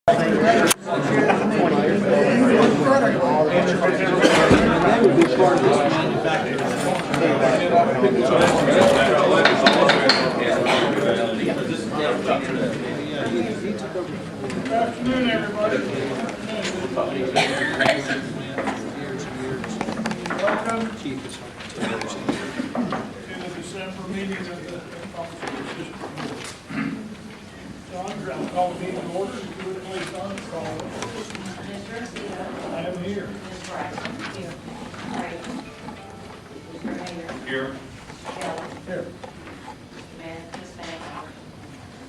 Good afternoon, everybody. Welcome to the December meeting of the Consolidation Board. John, I'll call the meeting to order. If you would please, John, call it. I am here. Ms. Bryson. Here. Brady. Mr. Mayor. Here. Kelly. Here. Ms. Manning.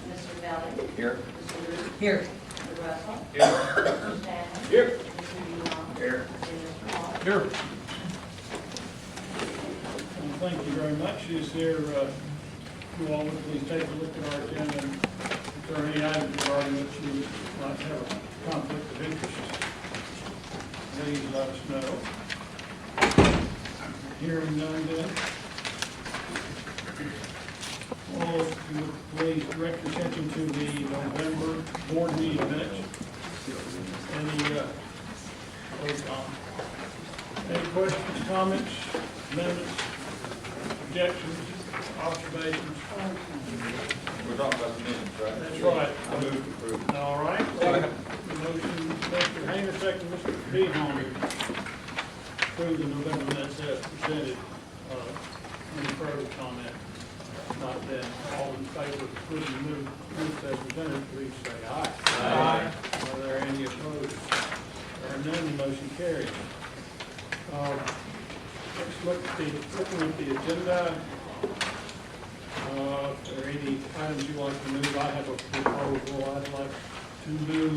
Mr. Valley. Here. Mr. Ruth. Here. Mr. Russell. Here. Mr. Stanley. Here. Mr. Young. Here. And Mr. Hall. Here. Thank you very much. Is there, you all would please take a look at our agenda, and if there are any items regarding which you might have a conflict of interest, please let us know. Hearing none then. All of you would please direct your attention to the November board meeting minutes. Any questions, comments, amendments, objections, observations? We're talking about the minutes, right? That's right. I move to approve. All right. Motion, Mr. Hayner, second, Mr. Beehorn. Approve the November minutes as presented. Any further comment? Not then. All in favor of approving the minutes as presented, please say aye. Aye. Are there any opposed? There are none, the motion carries. Let's looking at the agenda. If there are any items you'd like to move, I have a proposal. I'd like to move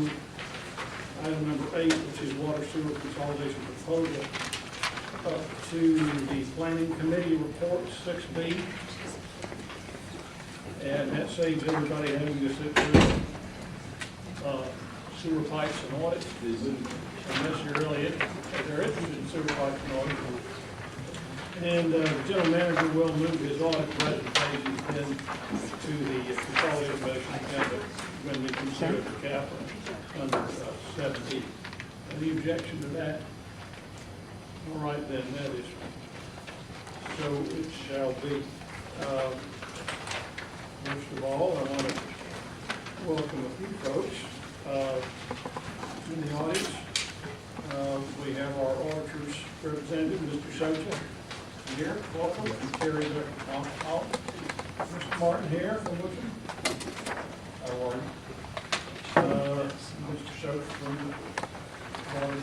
item number 8, which is water sewer consolidation proposal, up to the planning committee report 6B. And that saves everybody having to sit through sewer pipes and audits. Unless you're really interested in sewer pipes and audits. And the general manager will move his audit presentation into the consolidated motion agenda when we consider the capital under 7B. Any objection to that? All right, then, that is so it shall be. First of all, I want to welcome a few folks in the audience. We have our auditors representative, Mr. Socha, here. Welcome. And Terry out. Mr. Martin here from Woodson. How are you? Mr. Socha from over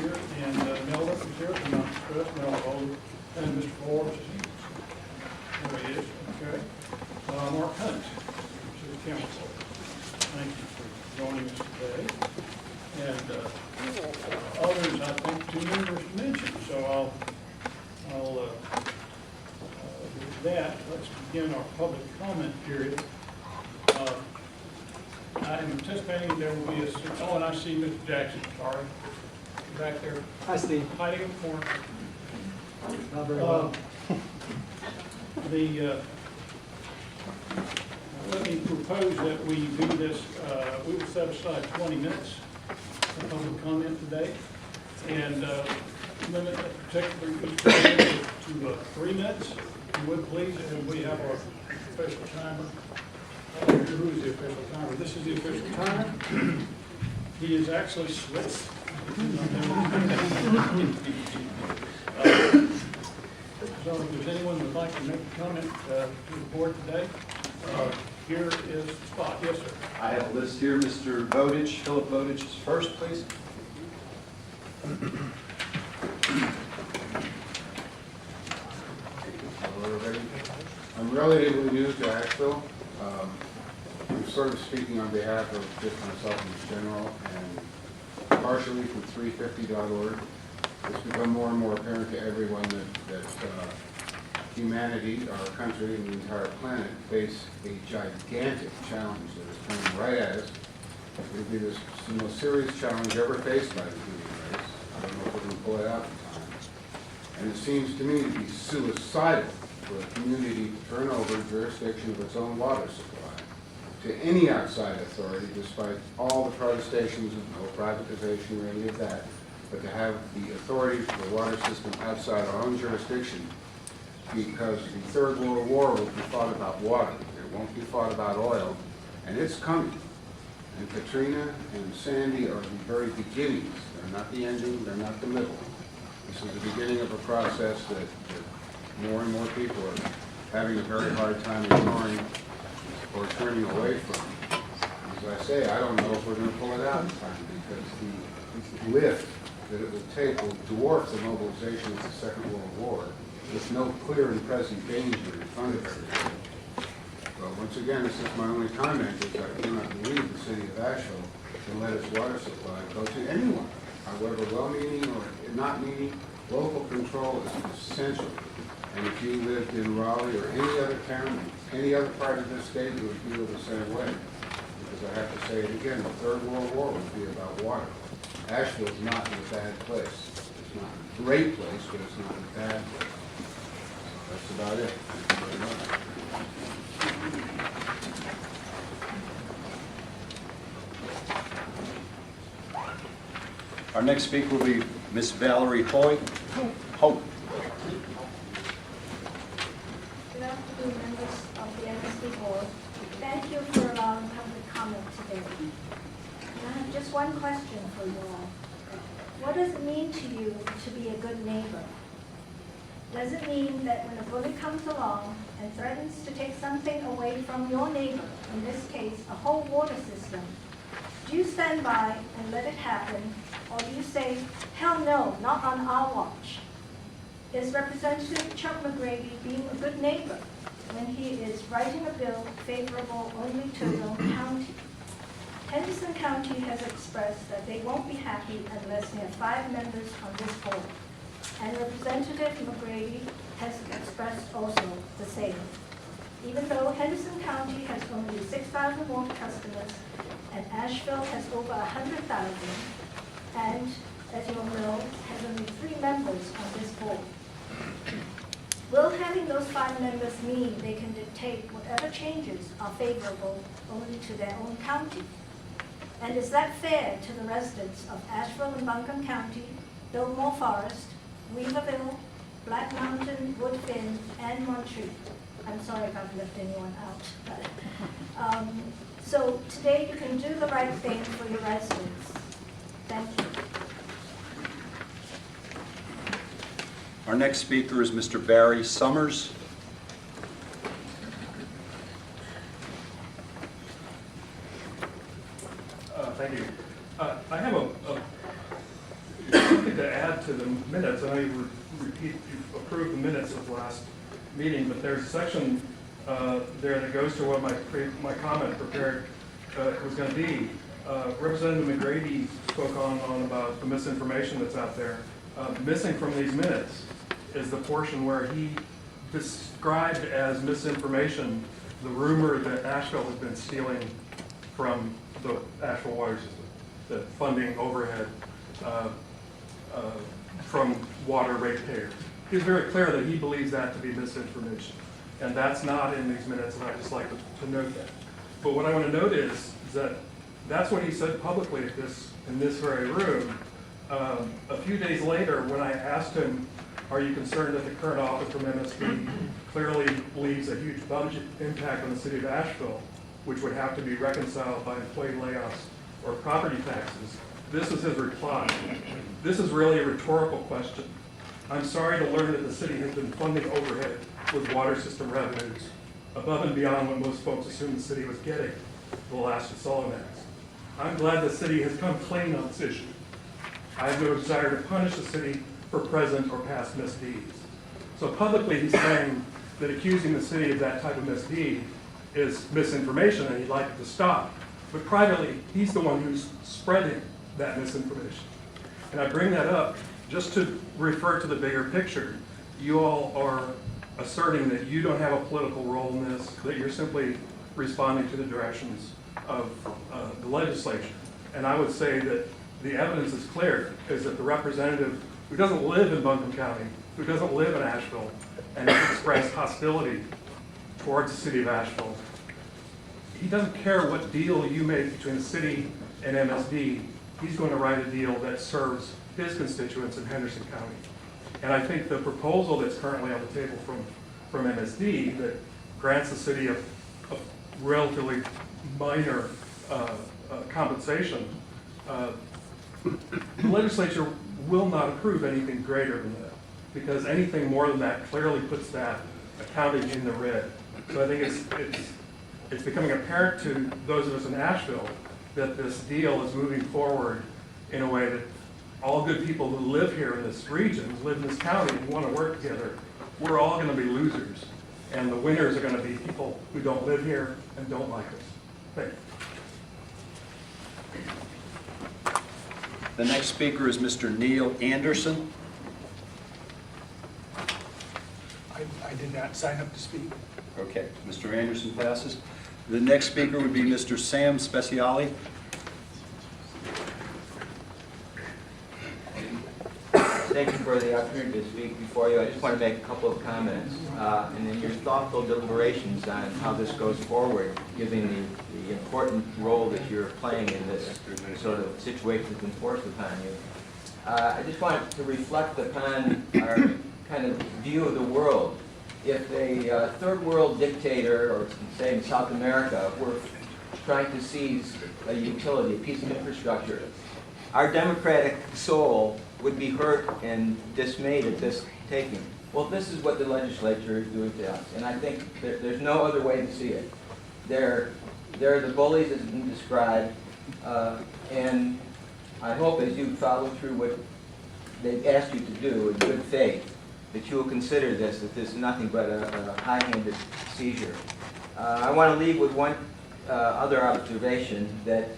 here. And Melvin is here from Mountain Crest. Melvin and Mr. Forbes is here. There he is. Okay. Mark Hunt, to the council. Thank you for joining us today. And others, I think, too numerous to mention. So with that, let's begin our public comment period. I am anticipating there will be a, oh, and I see Mr. Jackson, sorry. Back there. Hi, Steve. Hiding in the corner. Not very well. Let me propose that we do this, we will set aside 20 minutes for public comment today, and limit that particular to 3 minutes, if you would please, and we have our official timer. Who is the official timer? This is the official timer. He is actually Swiss. So if there's anyone who would like to make a comment to the board today, here is the spot. Yes, sir. I have a list here. Mr. Bowditch, Philip Bowditch is first, please. I'm relatively new to Asheville. I'm sort of speaking on behalf of just myself in general and partially from 350.org. It's become more and more apparent to everyone that humanity, our country, and the entire planet face a gigantic challenge that is coming right at us. It will be the most serious challenge ever faced by the human race. I don't know if we're going to pull it out in time. And it seems to me to be suicidal for a community to turn over jurisdiction of its own water supply to any outside authority, despite all the protestations of no privatization or any of that, but to have the authority for the water system outside our own jurisdiction, because the Third World War will be fought about water. It won't be fought about oil, and it's coming. And Katrina and Sandy are the very beginnings. They're not the ending, they're not the middle. This is the beginning of a process that more and more people are having a very hard time ignoring or turning away from. As I say, I don't know if we're going to pull it out in time, because the lift that it will take will dwarf the mobilization of the Second World War with no clear and present danger in front of everybody. But once again, this is my only comment, is I do not believe the city of Asheville can let its water supply go to anyone, however well-meaning or not meaning. Local control is essential. And if you lived in Raleigh or any other town, any other part of this state, you would feel the same way. Because I have to say it again, the Third World War would be about water. Asheville is not in a bad place. It's not a great place, but it's not a bad place. That's about it. Thank you very much. Our next speaker will be Ms. Valerie Hoy. Hope. Good afternoon, members of the MSD Board. Thank you for allowing public comment today. And I have just one question for you all. What does it mean to you to be a good neighbor? Does it mean that when a bully comes along and threatens to take something away from your neighbor, in this case, a whole water system, do you stand by and let it happen, or do you say, hell no, not on our watch? Is Representative Chuck McGrady being a good neighbor when he is writing a bill favorable only to his own county? Henderson County has expressed that they won't be happy unless they have 5 members on this board. And Representative McGrady has expressed also the same. Even though Henderson County has only 6,000 water customers and Asheville has over 100,000, and as you all know, has only 3 members on this board. Will having those 5 members mean they can dictate whatever changes are favorable only to their own county? And is that fair to the residents of Asheville and Buncombe County, Biltmore Forest, Weaverville, Black Mountain, Woodfin, and Montreat? I'm sorry if I've left anyone out. So today you can do the right thing for your residents. Thank you. Our next speaker is Mr. Barry Summers. Thank you. I have something to add to the minutes. I know you approved the minutes of last meeting, but there's a section there that goes to what my comment prepared was going to be. Representative McGrady spoke on about the misinformation that's out there. Missing from these minutes is the portion where he described as misinformation the rumor that Asheville has been stealing from the Asheville water system, the funding overhead from water ratepayers. He's very clear that he believes that to be misinformation. And that's not in these minutes, and I'd just like to note that. But what I want to note is that that's what he said publicly in this very room. A few days later, when I asked him, are you concerned that the current office from MSD clearly leaves a huge budget impact on the city of Asheville, which would have to be reconciled by employee layoffs or property taxes? This is his reply. This is really a rhetorical question. I'm sorry to learn that the city has been funding overhead with water system revenues above and beyond what most folks assumed the city was getting the last of Sullivan Acts. I'm glad the city has come clean on this issue. I have no desire to punish the city for present or past misdeeds. So publicly he's saying that accusing the city of that type of misdeed is misinformation and he'd like it to stop. But privately, he's the one who's spreading that misinformation. And I bring that up just to refer to the bigger picture. You all are asserting that you don't have a political role in this, that you're simply responding to the directions of the legislature. And I would say that the evidence is clear, is that the representative who doesn't live in Buncombe County, who doesn't live in Asheville, and has expressed hostility towards the city of Asheville, he doesn't care what deal you make between the city and MSD. He's going to write a deal that serves his constituents in Henderson County. And I think the proposal that's currently on the table from MSD that grants the city a relatively minor compensation, the legislature will not approve anything greater than that, because anything more than that clearly puts that accounting in the red. So I think it's becoming apparent to those of us in Asheville that this deal is moving forward in a way that all good people who live here in this region, who live in this county and want to work together, we're all going to be losers. And the winners are going to be people who don't live here and don't like us. Thank you. The next speaker is Mr. Neil Anderson. I did not sign up to speak. Okay, Mr. Anderson passes. The next speaker would be Mr. Sam Speciale. Thank you for the opportunity to speak before you. I just want to make a couple of comments. And then your thoughtful deliberations on how this goes forward, given the important role that you're playing in this sort of situation that's been forced upon you. I just want to reflect upon our kind of view of the world. If a third world dictator, or say in South America, were trying to seize a utility, a piece of infrastructure, our democratic soul would be hurt and dismayed at this taking. Well, this is what the legislature is doing to us, and I think there's no other way to see it. They're the bullies as has been described, and I hope as you follow through what they've asked you to do in good faith, that you will consider this, that this is nothing but a high-handed seizure. I want to leave with one other observation, that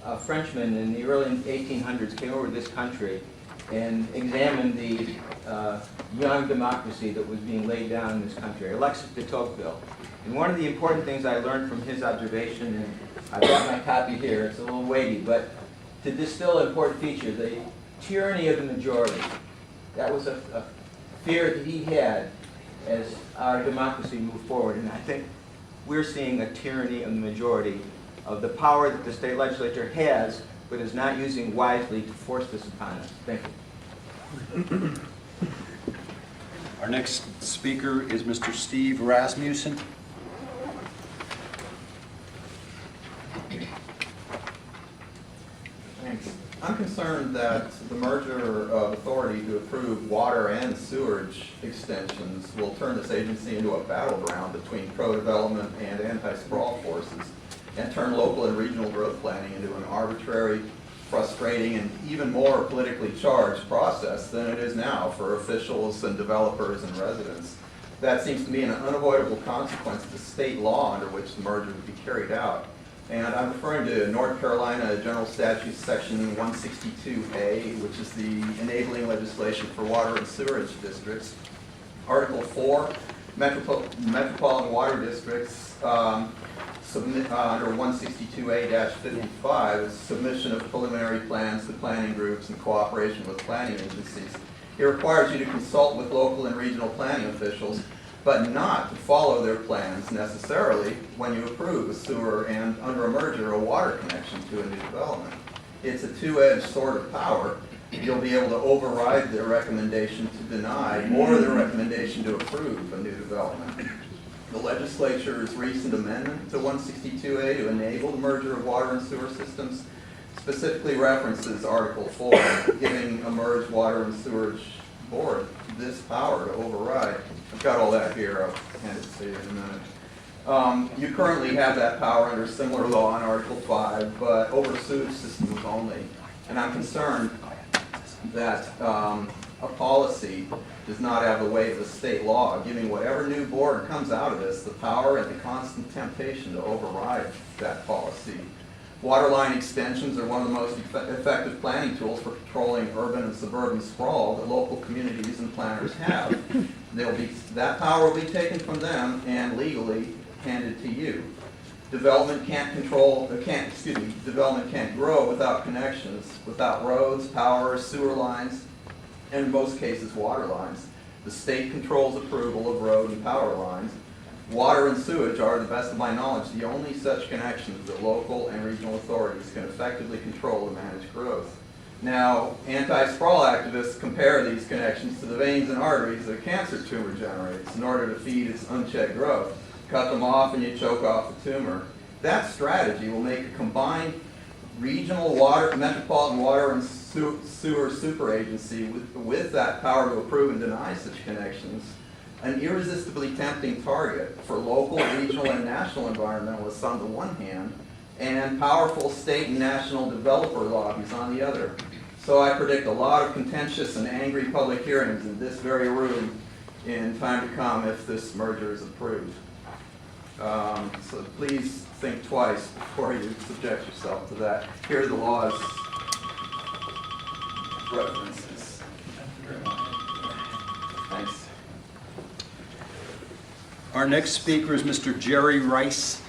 a Frenchman in the early 1800s came over to this country and examined the young democracy that was being laid down in this country, Alexis de Tocqueville. And one of the important things I learned from his observation, and I've got my copy here, it's a little weighty, but to distill an important feature, the tyranny of the majority. That was a fear that he had as our democracy moved forward, and I think we're seeing a tyranny of the majority, of the power that the state legislature has, but is not using wisely to force this upon us. Thank you. Our next speaker is Mr. Steve Rasmussen. Thanks. I'm concerned that the merger of authority to approve water and sewage extensions will turn this agency into a battleground between pro-development and anti-sprawl forces, and turn local and regional growth planning into an arbitrary, frustrating, and even more politically charged process than it is now for officials and developers and residents. That seems to be an unavoidable consequence of the state law under which the merger would be carried out. And I'm referring to North Carolina General Statutes Section 162A, which is the enabling legislation for water and sewerage districts. Article 4, metropolitan water districts submit under 162A-55 submission of preliminary plans to planning groups in cooperation with planning agencies. It requires you to consult with local and regional planning officials, but not to follow their plans necessarily when you approve a sewer and, under a merger, a water connection to a new development. It's a two-edged sword of power. You'll be able to override their recommendation to deny or their recommendation to approve a new development. The legislature's recent amendment to 162A to enable the merger of water and sewer systems specifically references Article 4, giving a merged water and sewerage board this power to override. I've got all that here. I'll hand it to you in a minute. You currently have that power under similar law in Article 5, but over sewage systems only. And I'm concerned that a policy does not have the weight of the state law, giving whatever new board comes out of this the power and the constant temptation to override that policy. Waterline extensions are one of the most effective planning tools for controlling urban and suburban sprawl that local communities and planners have. That power will be taken from them and legally handed to you. Development can't grow without connections, without roads, power, sewer lines, and in most cases water lines. The state controls approval of road and power lines. Water and sewage are, to the best of my knowledge, the only such connections that local and regional authorities can effectively control and manage growth. Now, anti-sprawl activists compare these connections to the veins and arteries that a cancer tumor generates in order to feed its unchecked growth. Cut them off and you choke off the tumor. That strategy will make a combined regional water, metropolitan water and sewer super agency with that power to approve and deny such connections an irresistibly tempting target for local, regional, and national environmentalists on the one hand, and powerful state and national developer lobbies on the other. So I predict a lot of contentious and angry public hearings in this very room in time to come if this merger is approved. So please think twice before you subject yourself to that. Here are the law's references. Thanks. Our next speaker is Mr. Jerry Rice.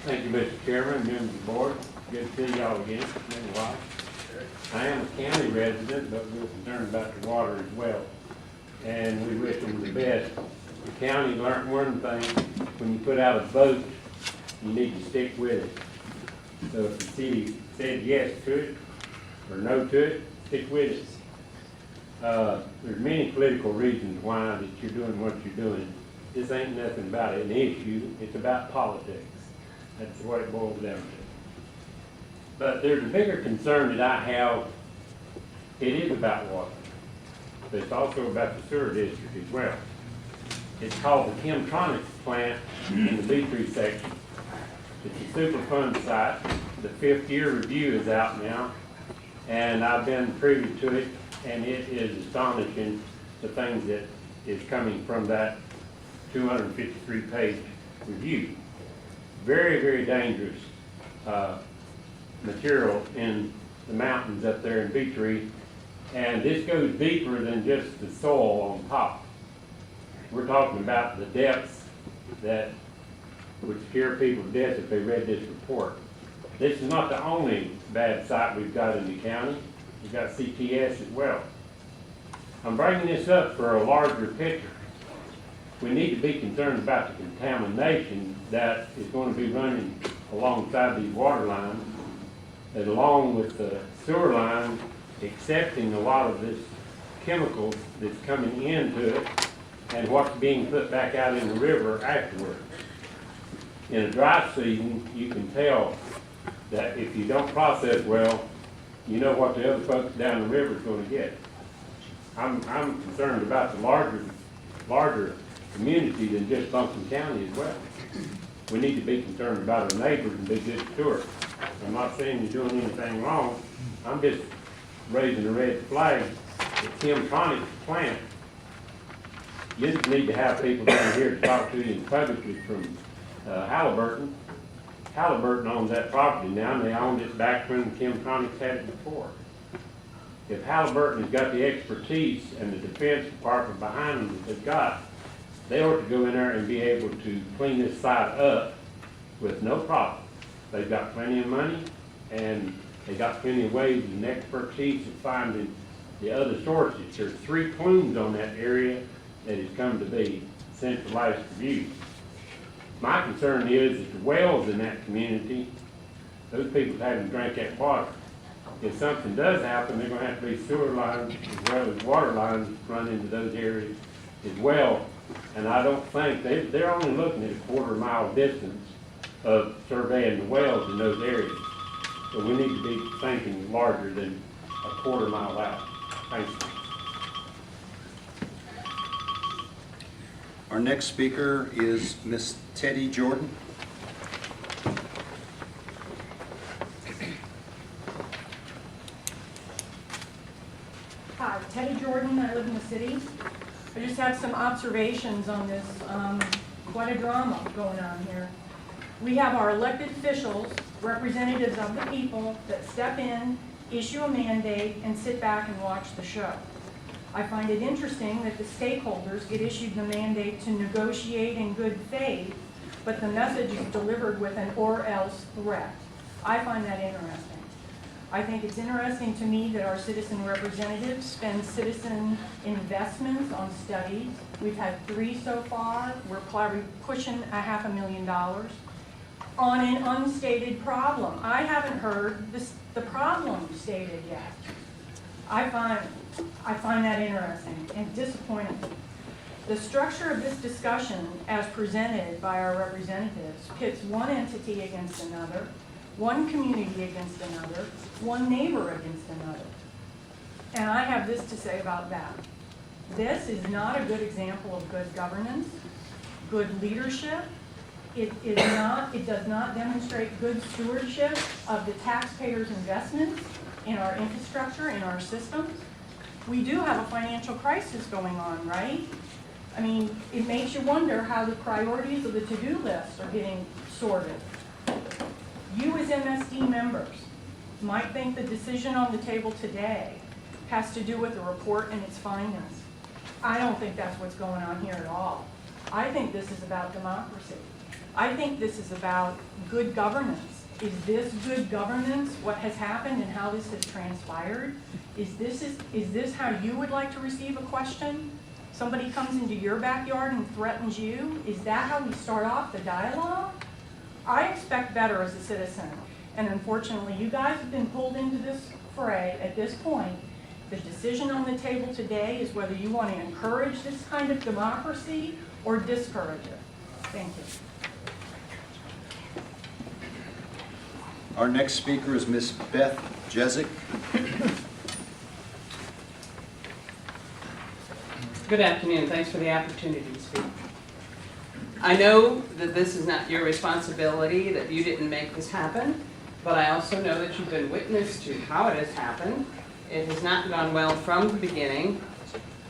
Thank you, Mr. Chairman, members of the board. Good to see y'all again. It's been a while. I am a county resident, but we're concerned about the water as well. And we wish them the best. The county learned one thing: when you put out a vote, you need to stick with it. So if the city said yes to it or no to it, stick with it. There's many political reasons why that you're doing what you're doing. This ain't nothing about an issue, it's about politics. That's what it boils down to. But there's a bigger concern that I have. It is about water, but it's also about the sewer district as well. It's called the Chemtronics plant in the B3 section. It's a Superfund site. The 5th year review is out now, and I've been privy to it, and it is astonishing the things that is coming from that 253-page review. Very, very dangerous material in the mountains up there in B3, and this goes deeper than just the soil on top. We're talking about the depths that would scare people to death if they read this report. This is not the only bad site we've got in the county. We've got CTS as well. I'm bringing this up for a larger picture. We need to be concerned about the contamination that is going to be running alongside these water lines, and along with the sewer lines, accepting a lot of this chemicals that's coming into it and what's being put back out in the river afterwards. In a dry season, you can tell that if you don't process well, you know what the other folks down the river is going to get. I'm concerned about the larger community than just Buncombe County as well. We need to be concerned about our neighbors and be good stewards. I'm not saying you're doing anything wrong. I'm just raising a red flag. The Chemtronics plant, you just need to have people down here to talk to you publicly from Halliburton. Halliburton owns that property now, and they owned it back when Chemtronics had it before. If Halliburton has got the expertise and the Defense Department behind them that they've got, they ought to go in there and be able to clean this site up with no problem. They've got plenty of money, and they got plenty of ways and expertise of finding the other sources. There's 3 plumes on that area that has come to be since the last review. My concern is that the wells in that community, those people having to drink that water. If something does happen, they're going to have to be sewer lines as well as water lines run into those areas as well. And I don't think they're only looking at a quarter-mile distance of surveying the wells in those areas. So we need to be thinking larger than a quarter-mile out. Thank you. Our next speaker is Miss Teddy Jordan. Hi, Teddy Jordan. I live in the city. I just have some observations on this. Quite a drama going on here. We have our elected officials, representatives of the people, that step in, issue a mandate, and sit back and watch the show. I find it interesting that the stakeholders get issued the mandate to negotiate in good faith, but the message is delivered with an or else threat. I find that interesting. I think it's interesting to me that our citizen representatives spend citizen investments on studies. We've had 3 so far. We're probably pushing $500,000 on an unstated problem. I haven't heard the problem stated yet. I find that interesting and disappointing. The structure of this discussion, as presented by our representatives, pits one entity against another, one community against another, one neighbor against another. And I have this to say about that. This is not a good example of good governance, good leadership. It does not demonstrate good stewardship of the taxpayers' investments in our infrastructure, in our systems. We do have a financial crisis going on, right? I mean, it makes you wonder how the priorities of the to-do list are getting sorted. You as MSD members might think the decision on the table today has to do with the report and its findings. I don't think that's what's going on here at all. I think this is about democracy. I think this is about good governance. Is this good governance, what has happened and how this has transpired? Is this how you would like to receive a question? Somebody comes into your backyard and threatens you? Is that how we start off the dialogue? I expect better as a citizen. And unfortunately, you guys have been pulled into this fray at this point. The decision on the table today is whether you want to encourage this kind of democracy or discourage it. Thank you. Our next speaker is Ms. Beth Jezik. Good afternoon. Thanks for the opportunity to speak. I know that this is not your responsibility, that you didn't make this happen, but I also know that you've been witness to how it has happened. It has not gone well from the beginning.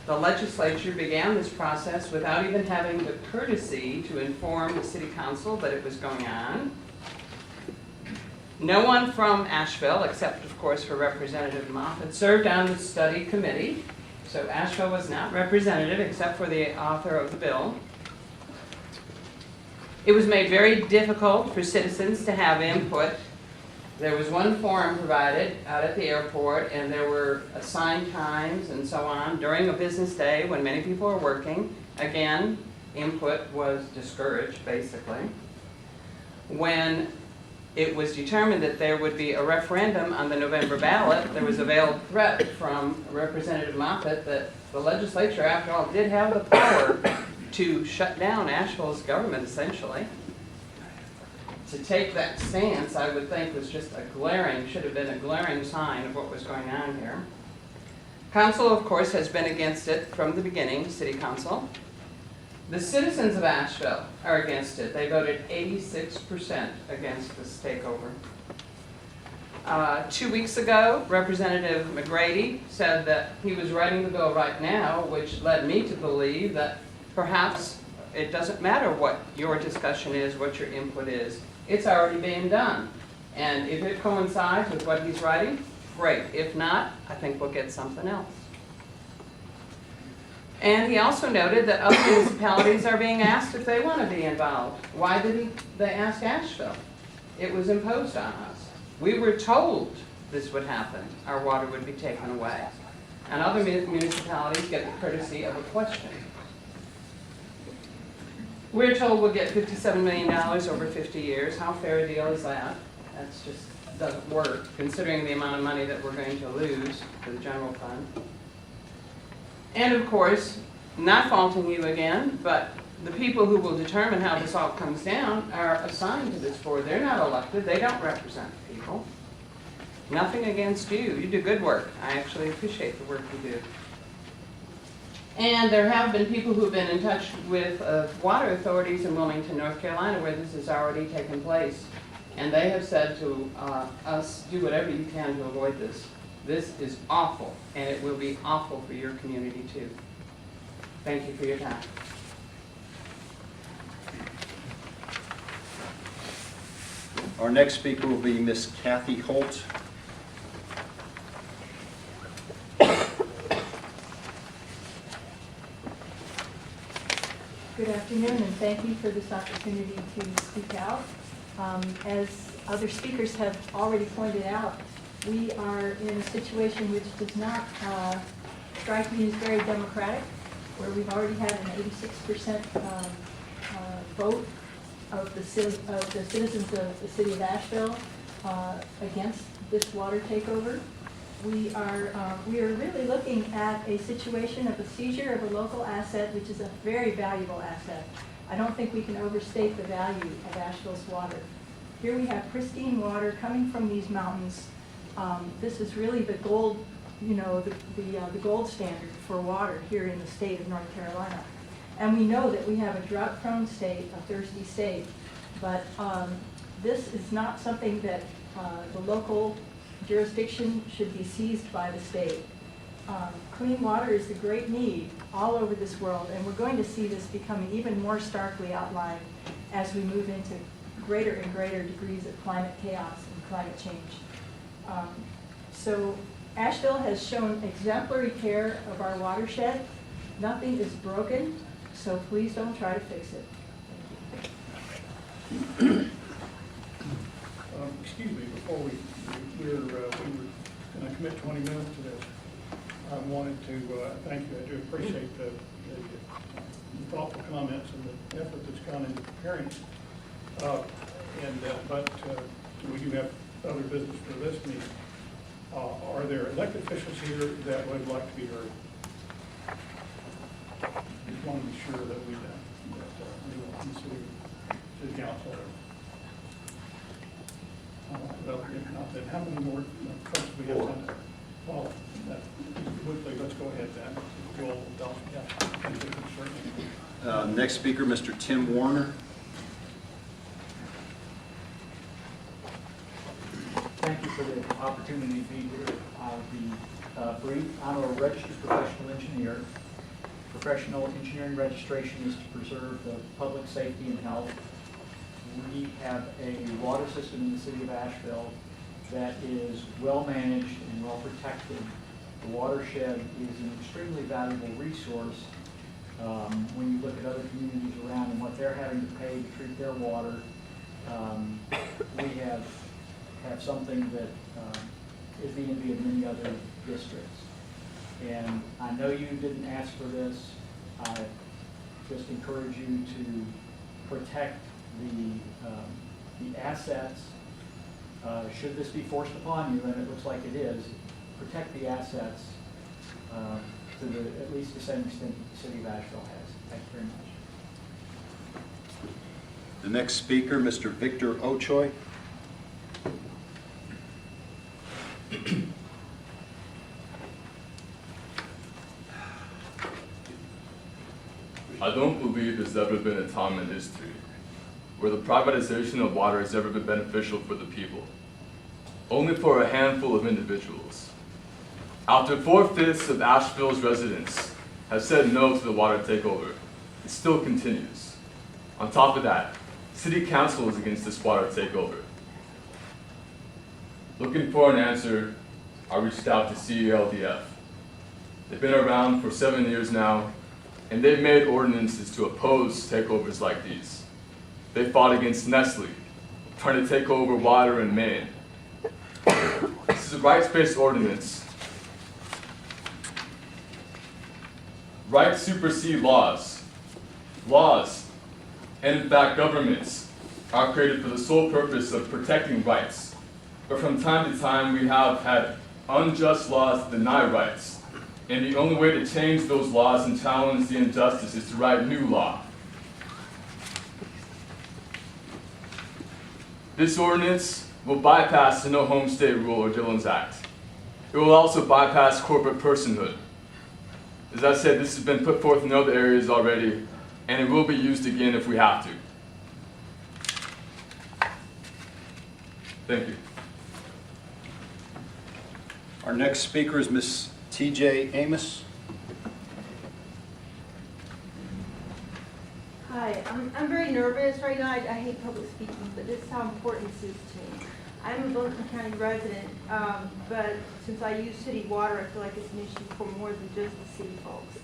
The legislature began this process without even having the courtesy to inform the city council that it was going on. No one from Asheville, except of course for Representative Moffitt, served on the study committee. So Asheville was not representative except for the author of the bill. It was made very difficult for citizens to have input. There was one forum provided out at the airport, and there were assigned times and so on during a business day when many people are working. Again, input was discouraged, basically. When it was determined that there would be a referendum on the November ballot, there was a veiled threat from Representative Moffitt that the legislature, after all, did have the power to shut down Asheville's government, essentially. To take that stance, I would think, was just should have been a glaring sign of what was going on here. Council, of course, has been against it from the beginning, City Council. The citizens of Asheville are against it. They voted 86% against this takeover. 2 weeks ago, Representative McGrady said that he was writing the bill right now, which led me to believe that perhaps it doesn't matter what your discussion is, what your input is. It's already being done. And if it coincides with what he's writing, great. If not, I think we'll get something else. And he also noted that other municipalities are being asked if they want to be involved. Why did they ask Asheville? It was imposed on us. We were told this would happen. Our water would be taken away. And other municipalities get the courtesy of a question. We're told we'll get $57 million over 50 years. How fair a deal is that? That just doesn't work, considering the amount of money that we're going to lose to the general fund. And of course, not faulting you again, but the people who will determine how this all comes down are assigned to this board. They're not elected. They don't represent the people. Nothing against you. You do good work. I actually appreciate the work you do. And there have been people who have been in touch with water authorities in Wilmington, North Carolina, where this has already taken place. And they have said to us, do whatever you can to avoid this. This is awful, and it will be awful for your community too. Thank you for your time. Our next speaker will be Miss Kathy Holt. Good afternoon, and thank you for this opportunity to speak out. As other speakers have already pointed out, We are in a situation which does not strike me as very democratic, where we've already had an 86% vote of the citizens of the city of Asheville against this water takeover. We are really looking at a situation of a seizure of a local asset, which is a very valuable asset. I don't think we can overstate the value of Asheville's water. Here we have pristine water coming from these mountains. This is really the gold, the gold standard for water here in the state of North Carolina. And we know that we have a drought-prone state, a thirsty state, but this is not something that the local jurisdiction should be seized by the state. Clean water is a great need all over this world, and we're going to see this becoming even more starkly outlined as we move into greater and greater degrees of climate chaos and climate change. So Asheville has shown exemplary care of our watershed. Nothing is broken, so please don't try to fix it. Excuse me, before we were going to commit 20 minutes to this, I wanted to thank you. I do appreciate the thoughtful comments and the effort that's gone into preparing. But we do have other business for this meeting. Are there elected officials here that would like to be heard? Just want to be sure that we in the city council. Well, if not, then how many more folks do we have on there? Well, quickly, let's go ahead then. Next speaker, Mr. Tim Warner. Thank you for the opportunity to be here. I'll be brief. I'm a registered professional engineer. Professional engineering registration is to preserve the public safety and health. We have a water system in the city of Asheville that is well managed and well protected. The watershed is an extremely valuable resource when you look at other communities around and what they're having to pay to treat their water. We have something that is the envy of many other districts. And I know you didn't ask for this. I just encourage you to protect the assets. Should this be forced upon you, and it looks like it is, protect the assets to at least the same extent that the city of Asheville has. Thank you very much. The next speaker, Mr. Victor Ochoy. I don't believe there's ever been a time in history where the privatization of water has ever been beneficial for the people, only for a handful of individuals. After 4/5 of Asheville's residents have said no to the water takeover, it still continues. On top of that, City Council is against this water takeover. Looking for an answer, I reached out to CELDF. They've been around for 7 years now, and they've made ordinances to oppose takeovers like these. They fought against Nestle, trying to take over water in Maine. This is a rights-based ordinance. Rights supersede laws. Laws, and in fact governments, are created for the sole purpose of protecting rights. But from time to time, we have had unjust laws that deny rights. And the only way to change those laws and challenge the injustice is to write new law. This ordinance will bypass the No Home State Rule or Dillon's Act. It will also bypass corporate personhood. As I said, this has been put forth in other areas already, and it will be used again if we have to. Thank you. Our next speaker is Ms. T.J. Amos. Hi, I'm very nervous right now. I hate public speaking, but this is how important this is to me. I'm a Bozeman County resident, but since I use city water, I feel like it's an issue for more than just the city folks.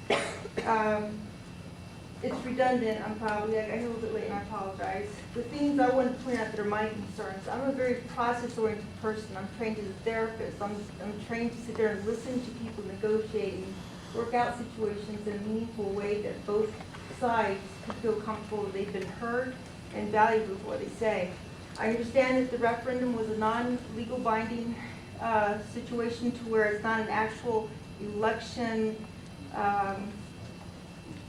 it's redundant, I'm probably, I got here a little bit late and I apologize. The things I want to point out that are my concerns, I'm a very process-oriented person. I'm trained as a therapist. I'm trained to sit there and listen to people negotiate and work out situations in a meaningful way that both sides can feel comfortable that they've been heard and valued with what they say. I understand that the referendum was a non-legal binding situation to where it's not an actual election.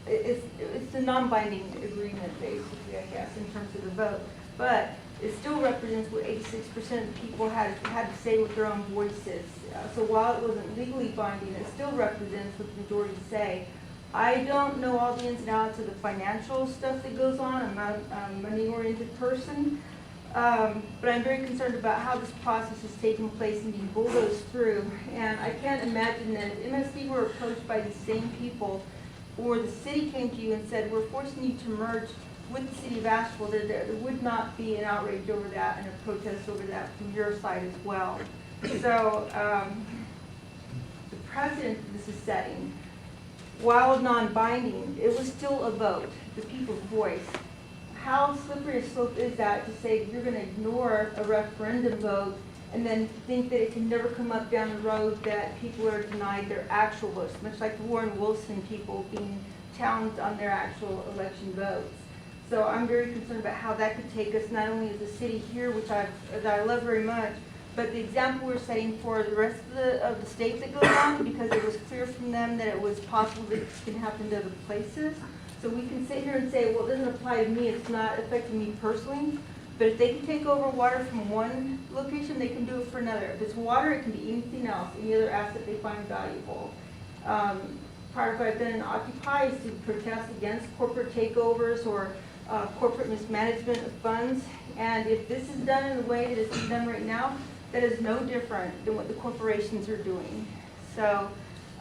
It's a non-binding agreement, basically, I guess, in terms of the vote. But it still represents what 86% of people had to say with their own voices. So while it wasn't legally binding, it still represents what the majority say. I don't know all the ins and outs of the financial stuff that goes on. I'm not a money-oriented person. But I'm very concerned about how this process is taking place and being bulldozed through. And I can't imagine that if MSD were approached by the same people, or the city came to you and said, we're forcing you to merge with the city of Asheville, there would not be an outrage over that and a protest over that from your side as well. So the precedent this is setting, while non-binding, it was still a vote, the people's voice. How slippery a slope is that to say that you're going to ignore a referendum vote and then think that it can never come up down the road that people are denied their actual votes, much like the Warren Wilson people being challenged on their actual election votes. So I'm very concerned about how that could take us, not only as a city here, which that I love very much, but the example we're setting for the rest of the state that goes on, because it was clear from them that it was possible that this can happen to other places. So we can sit here and say, well, it doesn't apply to me, it's not affecting me personally. But if they can take over water from one location, they can do it for another. If it's water, it can be anything else, any other asset they find valuable. Part of what I've done in Occupy is to protest against corporate takeovers or corporate mismanagement of funds. And if this is done in the way that it's done right now, that is no different than what the corporations are doing. So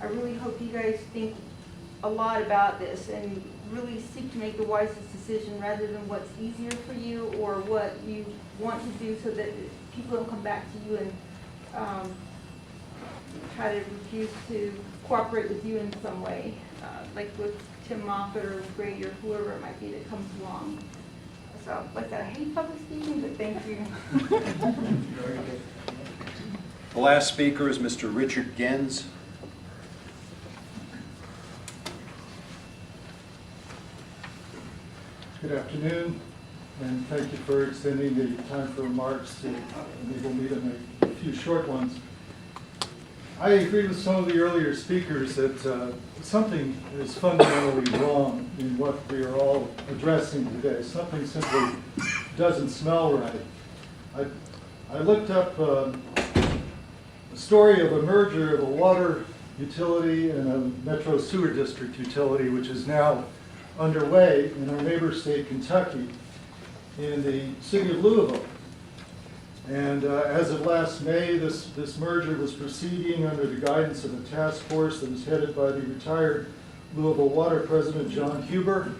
I really hope you guys think a lot about this and really seek to make the wisest decision rather than what's easier for you or what you want to do so that people don't come back to you and try to refuse to cooperate with you in some way, like with Tim Moffitt or Grady or whoever it might be that comes along. So, like that, I hate public speaking, but thank you. The last speaker is Mr. Richard Gens. Good afternoon, and thank you for extending the time for remarks to enable me to make a few short ones. I agree with some of the earlier speakers that something is fundamentally wrong in what we are all addressing today. Something simply doesn't smell right. I looked up a story of a merger of a water utility and a metro sewer district utility, which is now underway in our neighbor state, Kentucky, in the city of Louisville. And as of last May, this merger was proceeding under the guidance of a task force that was headed by the retired Louisville Water President John Huber.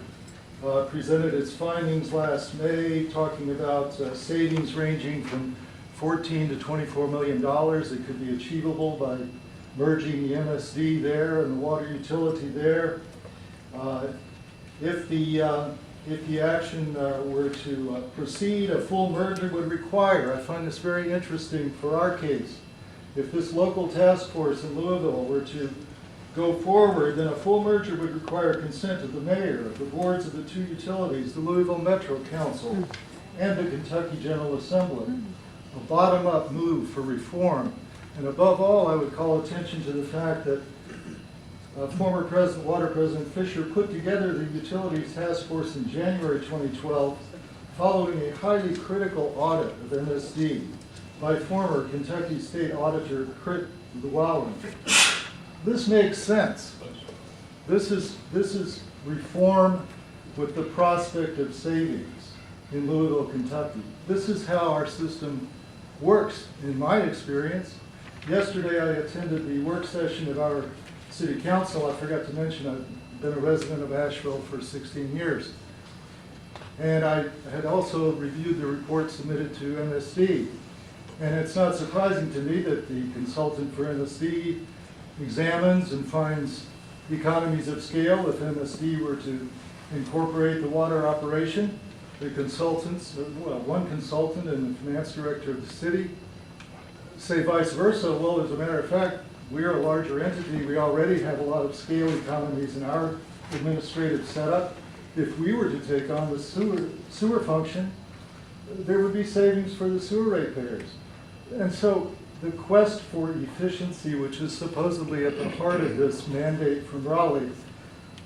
Presented its findings last May, talking about savings ranging from $14 to $24 million that could be achievable by merging the MSD there and the water utility there. If the action were to proceed, a full merger would require, I find this very interesting for our case, if this local task force in Louisville were to go forward, then a full merger would require consent of the mayor, of the boards of the two utilities, the Louisville Metro Council, and the Kentucky General Assembly. A bottom-up move for reform. And above all, I would call attention to the fact that former Water President Fisher put together the Utilities Task Force in January 2012 following a highly critical audit of MSD by former Kentucky State Auditor Crit Llewellyn. This makes sense. This is reform with the prospect of savings in Louisville, Kentucky. This is how our system works, in my experience. Yesterday I attended the work session of our City Council. I forgot to mention I've been a resident of Asheville for 16 years. And I had also reviewed the report submitted to MSD. And it's not surprising to me that the consultant for MSD examines and finds economies of scale if MSD were to incorporate the water operation, the consultants, well, one consultant and the finance director of the city. Say vice versa, well, as a matter of fact, we're a larger entity. We already have a lot of scale economies in our administrative setup. If we were to take on the sewer function, there would be savings for the sewer ratepayers. And so the quest for efficiency, which is supposedly at the heart of this mandate from Raleigh,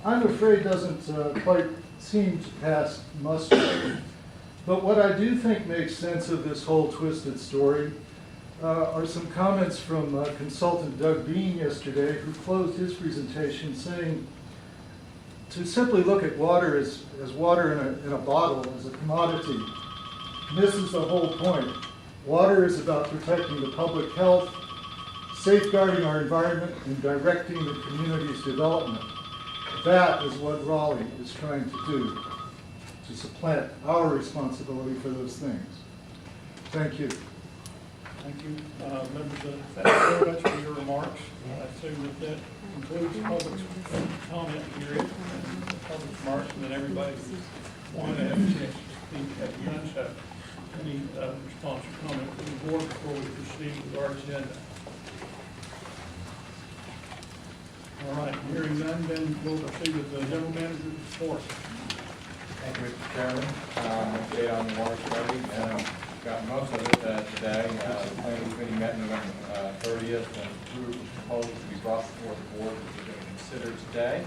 I'm afraid doesn't quite seem to pass muster. But what I do think makes sense of this whole twisted story are some comments from consultant Doug Bean yesterday, who closed his presentation saying to simply look at water as water in a bottle, as a commodity, misses the whole point. Water is about protecting the public health, safeguarding our environment, and directing the community's development. That is what Raleigh is trying to do, to supplant our responsibility for those things. Thank you. Thank you, members of the very much for your remarks. I assume that concludes the public comment period, and the public remarks, and then everybody wanted to have a chance to speak at the onset. Any response or comment from the board before we proceed with our agenda? All right, hearing none, then we'll proceed with the general manager's report. Thank you, Mr. Chairman. Update on the water study. Got most of it today. The planning committee met November 30th and approved the proposal to be brought before the board that we're going to consider today.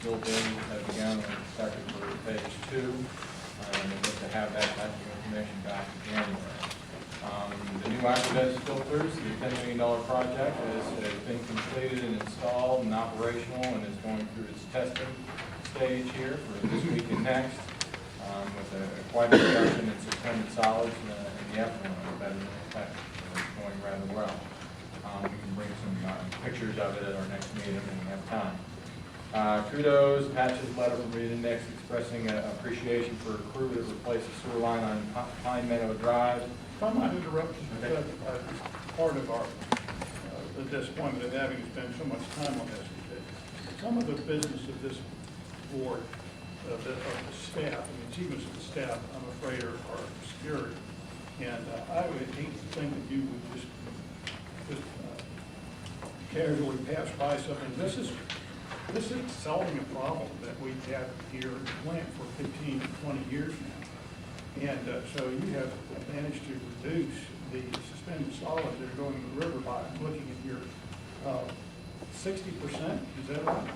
Bill Bailey has begun on the second for phase 2, and we look to have that type of information back in January. The new aqueduct filters, the $10 million project, has been completed and installed and operational, and is going through its testing stage here for this week and next. With quite a reduction in suspended solids and the effluent better than expected. So it's going rather well. We can bring some pictures of it at our next meeting when we have time. Kudos, Patch's letter from Reed Index expressing appreciation for a crew that replaced the sewer line on Pine Meadow Drive. If I might interrupt you, okay. Part of our the disappointment of having to spend so much time on this is that some of the business of this board, of the staff, and the achievements of the staff, I'm afraid, are obscured. And I would hate to think that you would just casually pass by something. This is solving a problem that we've had here in the plant for 15 to 20 years now. And so you have managed to reduce the suspended solids that are going in the river by looking at your 60%, is that right?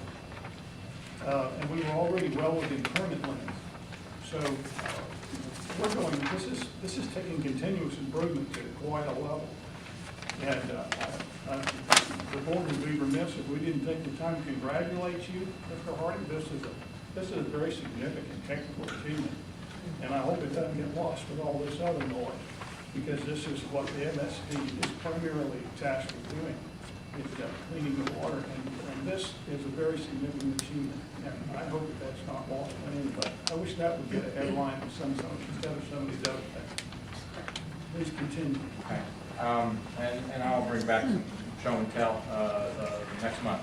And we were already well within permit limits. So we're going, this is taking continuous improvement to quite a level. And the board would be remiss if we didn't take the time to congratulate you, Mr. Harding. This is a very significant technical achievement. And I hope it doesn't get lost with all this other noise, because this is what the MSD is primarily tasked with doing, is cleaning the water. And this is a very significant achievement. And I hope that that's not lost on anybody. I wish that would get a headline instead of some of these other things. Please continue. Okay. And I'll bring back some show and tell next month.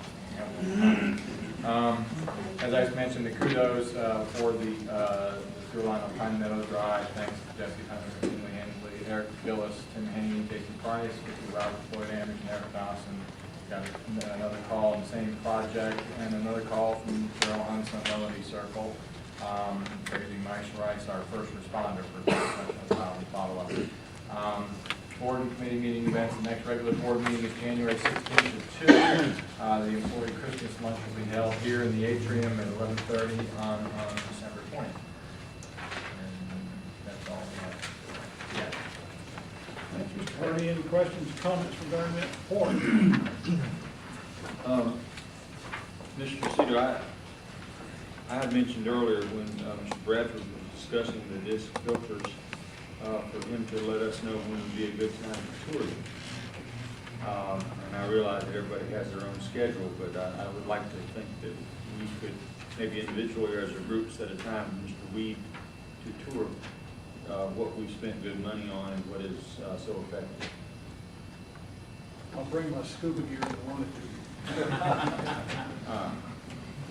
As I mentioned, the kudos for the sewer line on Pine Meadow Drive. Thanks to Jesse Hunter, Kinley Hensley, Eric Gillis, Tim Haney, Jason Price, Robert Floyd Anderson, Eric Dawson. Got another call on the same project, and another call from Cheryl Hunson, Melody Circle. Crazy Mice Rice, our first responder for follow-up. Board and committee meeting events. The next regular board meeting is January 16th at 2. The employee Christmas lunch will be held here in the atrium at 11:30 on December 20th. And that's all we have. Yeah. Thank you, Mr. Hardy. Any questions or comments regarding that report? Mr. Cedar, I had mentioned earlier when Mr. Bradford was discussing the disc filters for him to let us know when would be a good time for tourism. And I realize that everybody has their own schedule, but I would like to think that we could, maybe individually or as a group, set a time for Mr. Weed to tour what we've spent good money on and what is so effective. I'll bring my scuba gear and run it to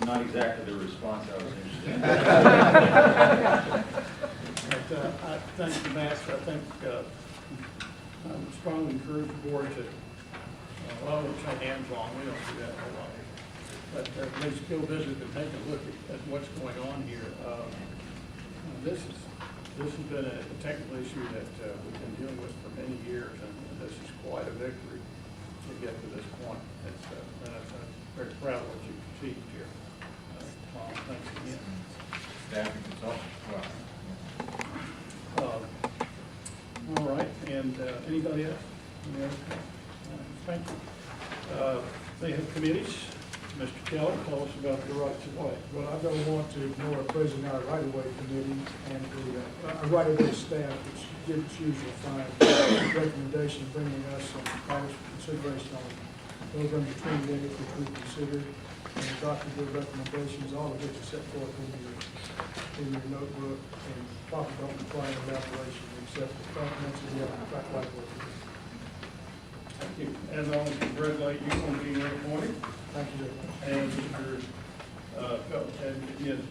you. not exactly the response I was interested in. But I thank the master. I think I would strongly encourage the board to, well, I won't say hands-on, we don't do that a whole lot. But at least go visit and take a look at what's going on here. This has been a technical issue that we've been dealing with for many years, and this is quite a victory to get to this point. And I'm very proud of what you've achieved here. Tom, thanks again. Staff and consultants. All right, and anybody else? Any other comments? Thank you. They have committees. Mr. Keller, tell us about the rights of way. Well, I don't want to ignore President our right-of-way committee and the right-of-way staff, which didn't usually find recommendation bringing us some items for consideration on those under 20 days, which we considered and adopted their recommendations, all of which are set forth in your notebook, and probably don't require an elaboration except the comments of the right-of-way. Thank you. As always, congratulate you on being reappointed. Thank you very much. And Mr. And again,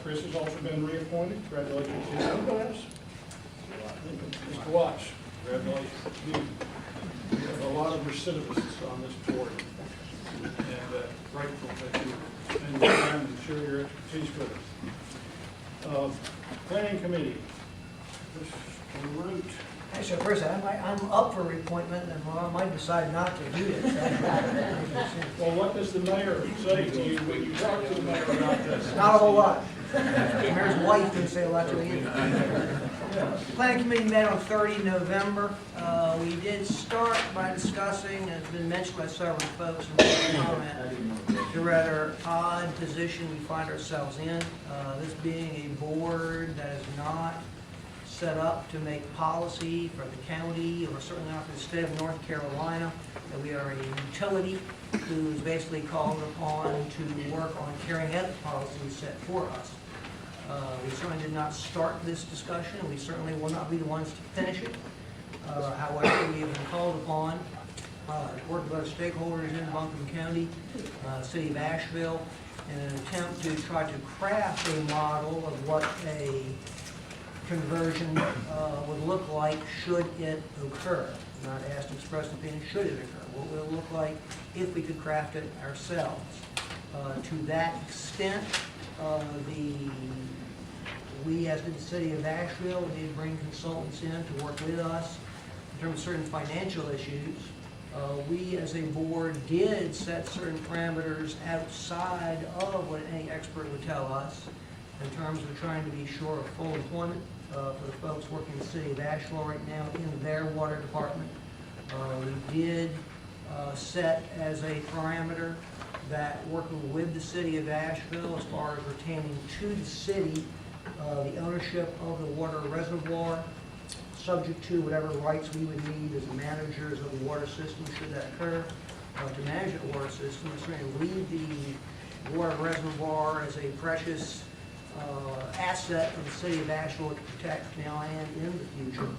Chris has also been reappointed. Congratulations to you. Anybody else? Mr. Watts, congratulations to you. We have a lot of recidivists on this board, and grateful that you spend your time and share your expertise with us. Planning Committee, Mr. Root. Actually, first, I'm up for reappointment, and I might decide not to do it. Well, what does the mayor say to you when you talk to the mayor about this? Not a whole lot. The mayor's wife didn't say a lot to me either. The planning committee met on 30 November. We did start by discussing, as has been mentioned by several folks in the comment, the rather odd position we find ourselves in. This being a board that is not set up to make policy for the county, or certainly not for the state of North Carolina, that we are a utility who is basically called upon to work on carrying out the policies set for us. We certainly did not start this discussion, and we certainly will not be the ones to finish it. However, we have been called upon to work with our stakeholders in Buncombe County, City of Asheville, in an attempt to try to craft a model of what a conversion would look like should it occur. I'm not asked to express an opinion, should it occur. What will it look like if we could craft it ourselves? To that extent, we as the City of Asheville did bring consultants in to work with us in terms of certain financial issues. We as a board did set certain parameters outside of what any expert would tell us in terms of trying to be sure of full employment for the folks working in the City of Asheville right now in their water department. We did set as a parameter that working with the City of Asheville as far as retaining to the city the ownership of the water reservoir, subject to whatever rights we would need as managers of the water system should that occur, to manage the water system, and certainly leave the water reservoir as a precious asset of the City of Asheville to protect now and in the future.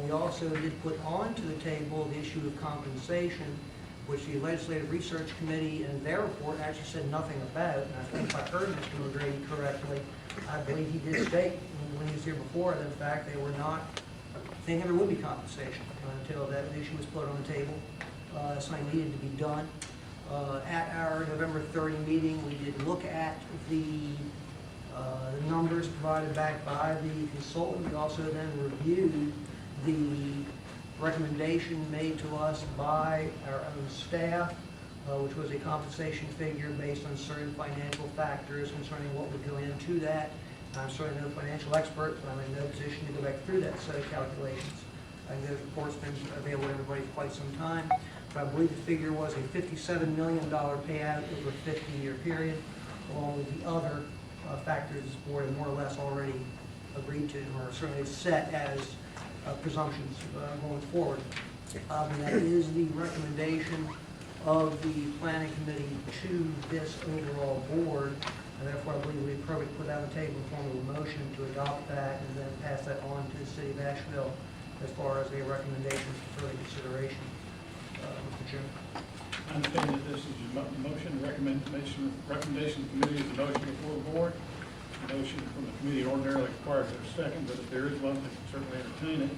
We also did put onto the table the issue of compensation, which the Legislative Research Committee in their report actually said nothing about. And I think if I heard Mr. McGrady correctly, I believe he did state when he was here before that in fact they were not thinking there would be compensation until that issue was put on the table. Something needed to be done. At our November 30 meeting, we did look at the numbers provided back by the consultant. We also then reviewed the recommendation made to us by our own staff, which was a compensation figure based on certain financial factors concerning what would go into that. I'm certainly no financial expert, but I'm in no position to go back through that set of calculations. I think those reports have been available to everybody for quite some time. But I believe the figure was a $57 million payout over a 50-year period, along with the other factors this board have more or less already agreed to, or certainly set as presumptions going forward. And that is the recommendation of the planning committee to this overall board, and therefore I believe we appropriately put out on the table in form of a motion to adopt that and then pass that on to the City of Asheville as far as a recommendation for further consideration. Mr. Chairman. I understand that this is a motion, recommendation committee is a motion before the board. A motion from the committee ordinarily requires a second, but if there is one, they can certainly entertain it.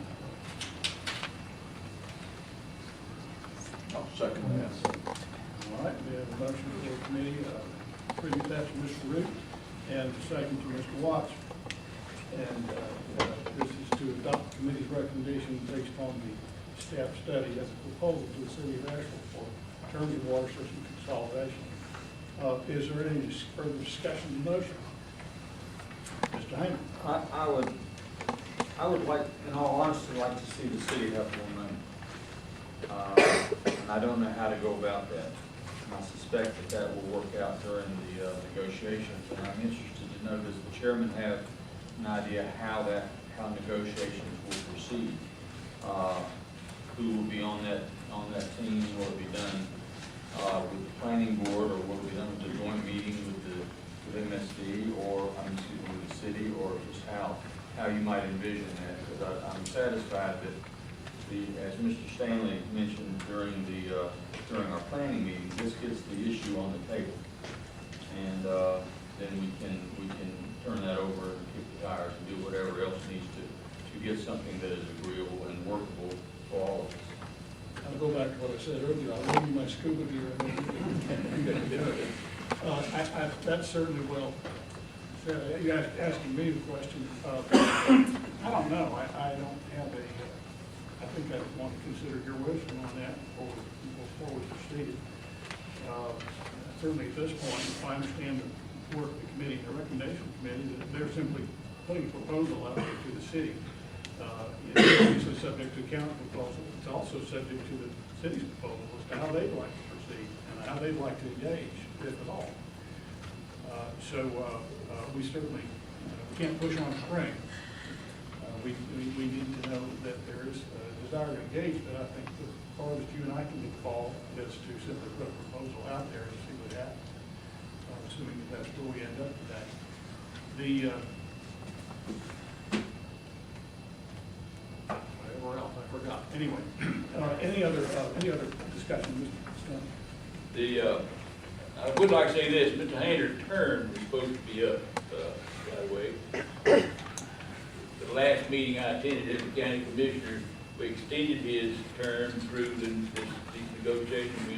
I'll second that. All right, we have a motion for the committee, previous that to Mr. Root, and the second to Mr. Watts. And this is to adopt the committee's recommendation based on the staff study as a proposal to the city of Asheville for terms of water system consolidation. Is there any further discussion of the motion? Mr. Hayner? I would like, in all honesty, like to see the city have more money. And I don't know how to go about that. And I suspect that that will work out during the negotiations. And I'm interested to know, does the chairman have an idea how negotiations will proceed? Who will be on that team? Will it be done with the planning board, or will it be done with the joint meeting with MSD, or with the city, or just how you might envision that? Because I'm satisfied that as Mr. Stanley mentioned during our planning meeting, this gets the issue on the table, and then we can turn that over and kick the tires and do whatever else needs to get something that is agreeable and workable for all of us. I'll go back to what I said earlier. I'll leave you my scuba gear. That's certainly well said. You guys asking me the question. I don't know. I don't have a, I think I want to consider your wisdom on that before we proceed. Certainly at this point, if I understand the work of the committee, the recommendation committee, that they're simply putting a proposal out there to the city. It's obviously subject to county proposal. It's also subject to the city's proposal as to how they'd like to proceed and how they'd like to engage, if at all. We certainly can't push on a spring. We need to know that there is a desire to engage, but I think the farthest you and I can get fall is to simply put a proposal out there and see what happens. Assuming that that's where we end up today. Whatever else, I forgot. Anyway, any other discussion, Mr. Stone? I would like to say this, Mr. Hayner's term is supposed to be up, by the way. The last meeting I attended as a county commissioner, we extended his term through these negotiations. We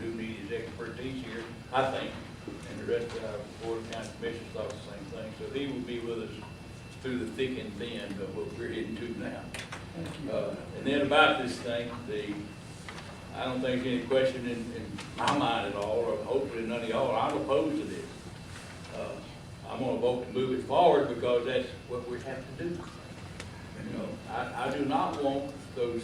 do need his expertise here, I think, and the rest of our board of county commissioners thought the same thing. So he will be with us through the thick and thin of what we're heading to now. And then about this thing, I don't think there's any question in my mind at all, or hopefully none of y'all, I'm opposed to this. I'm going to vote to move it forward because that's what we have to do. You know, I do not want those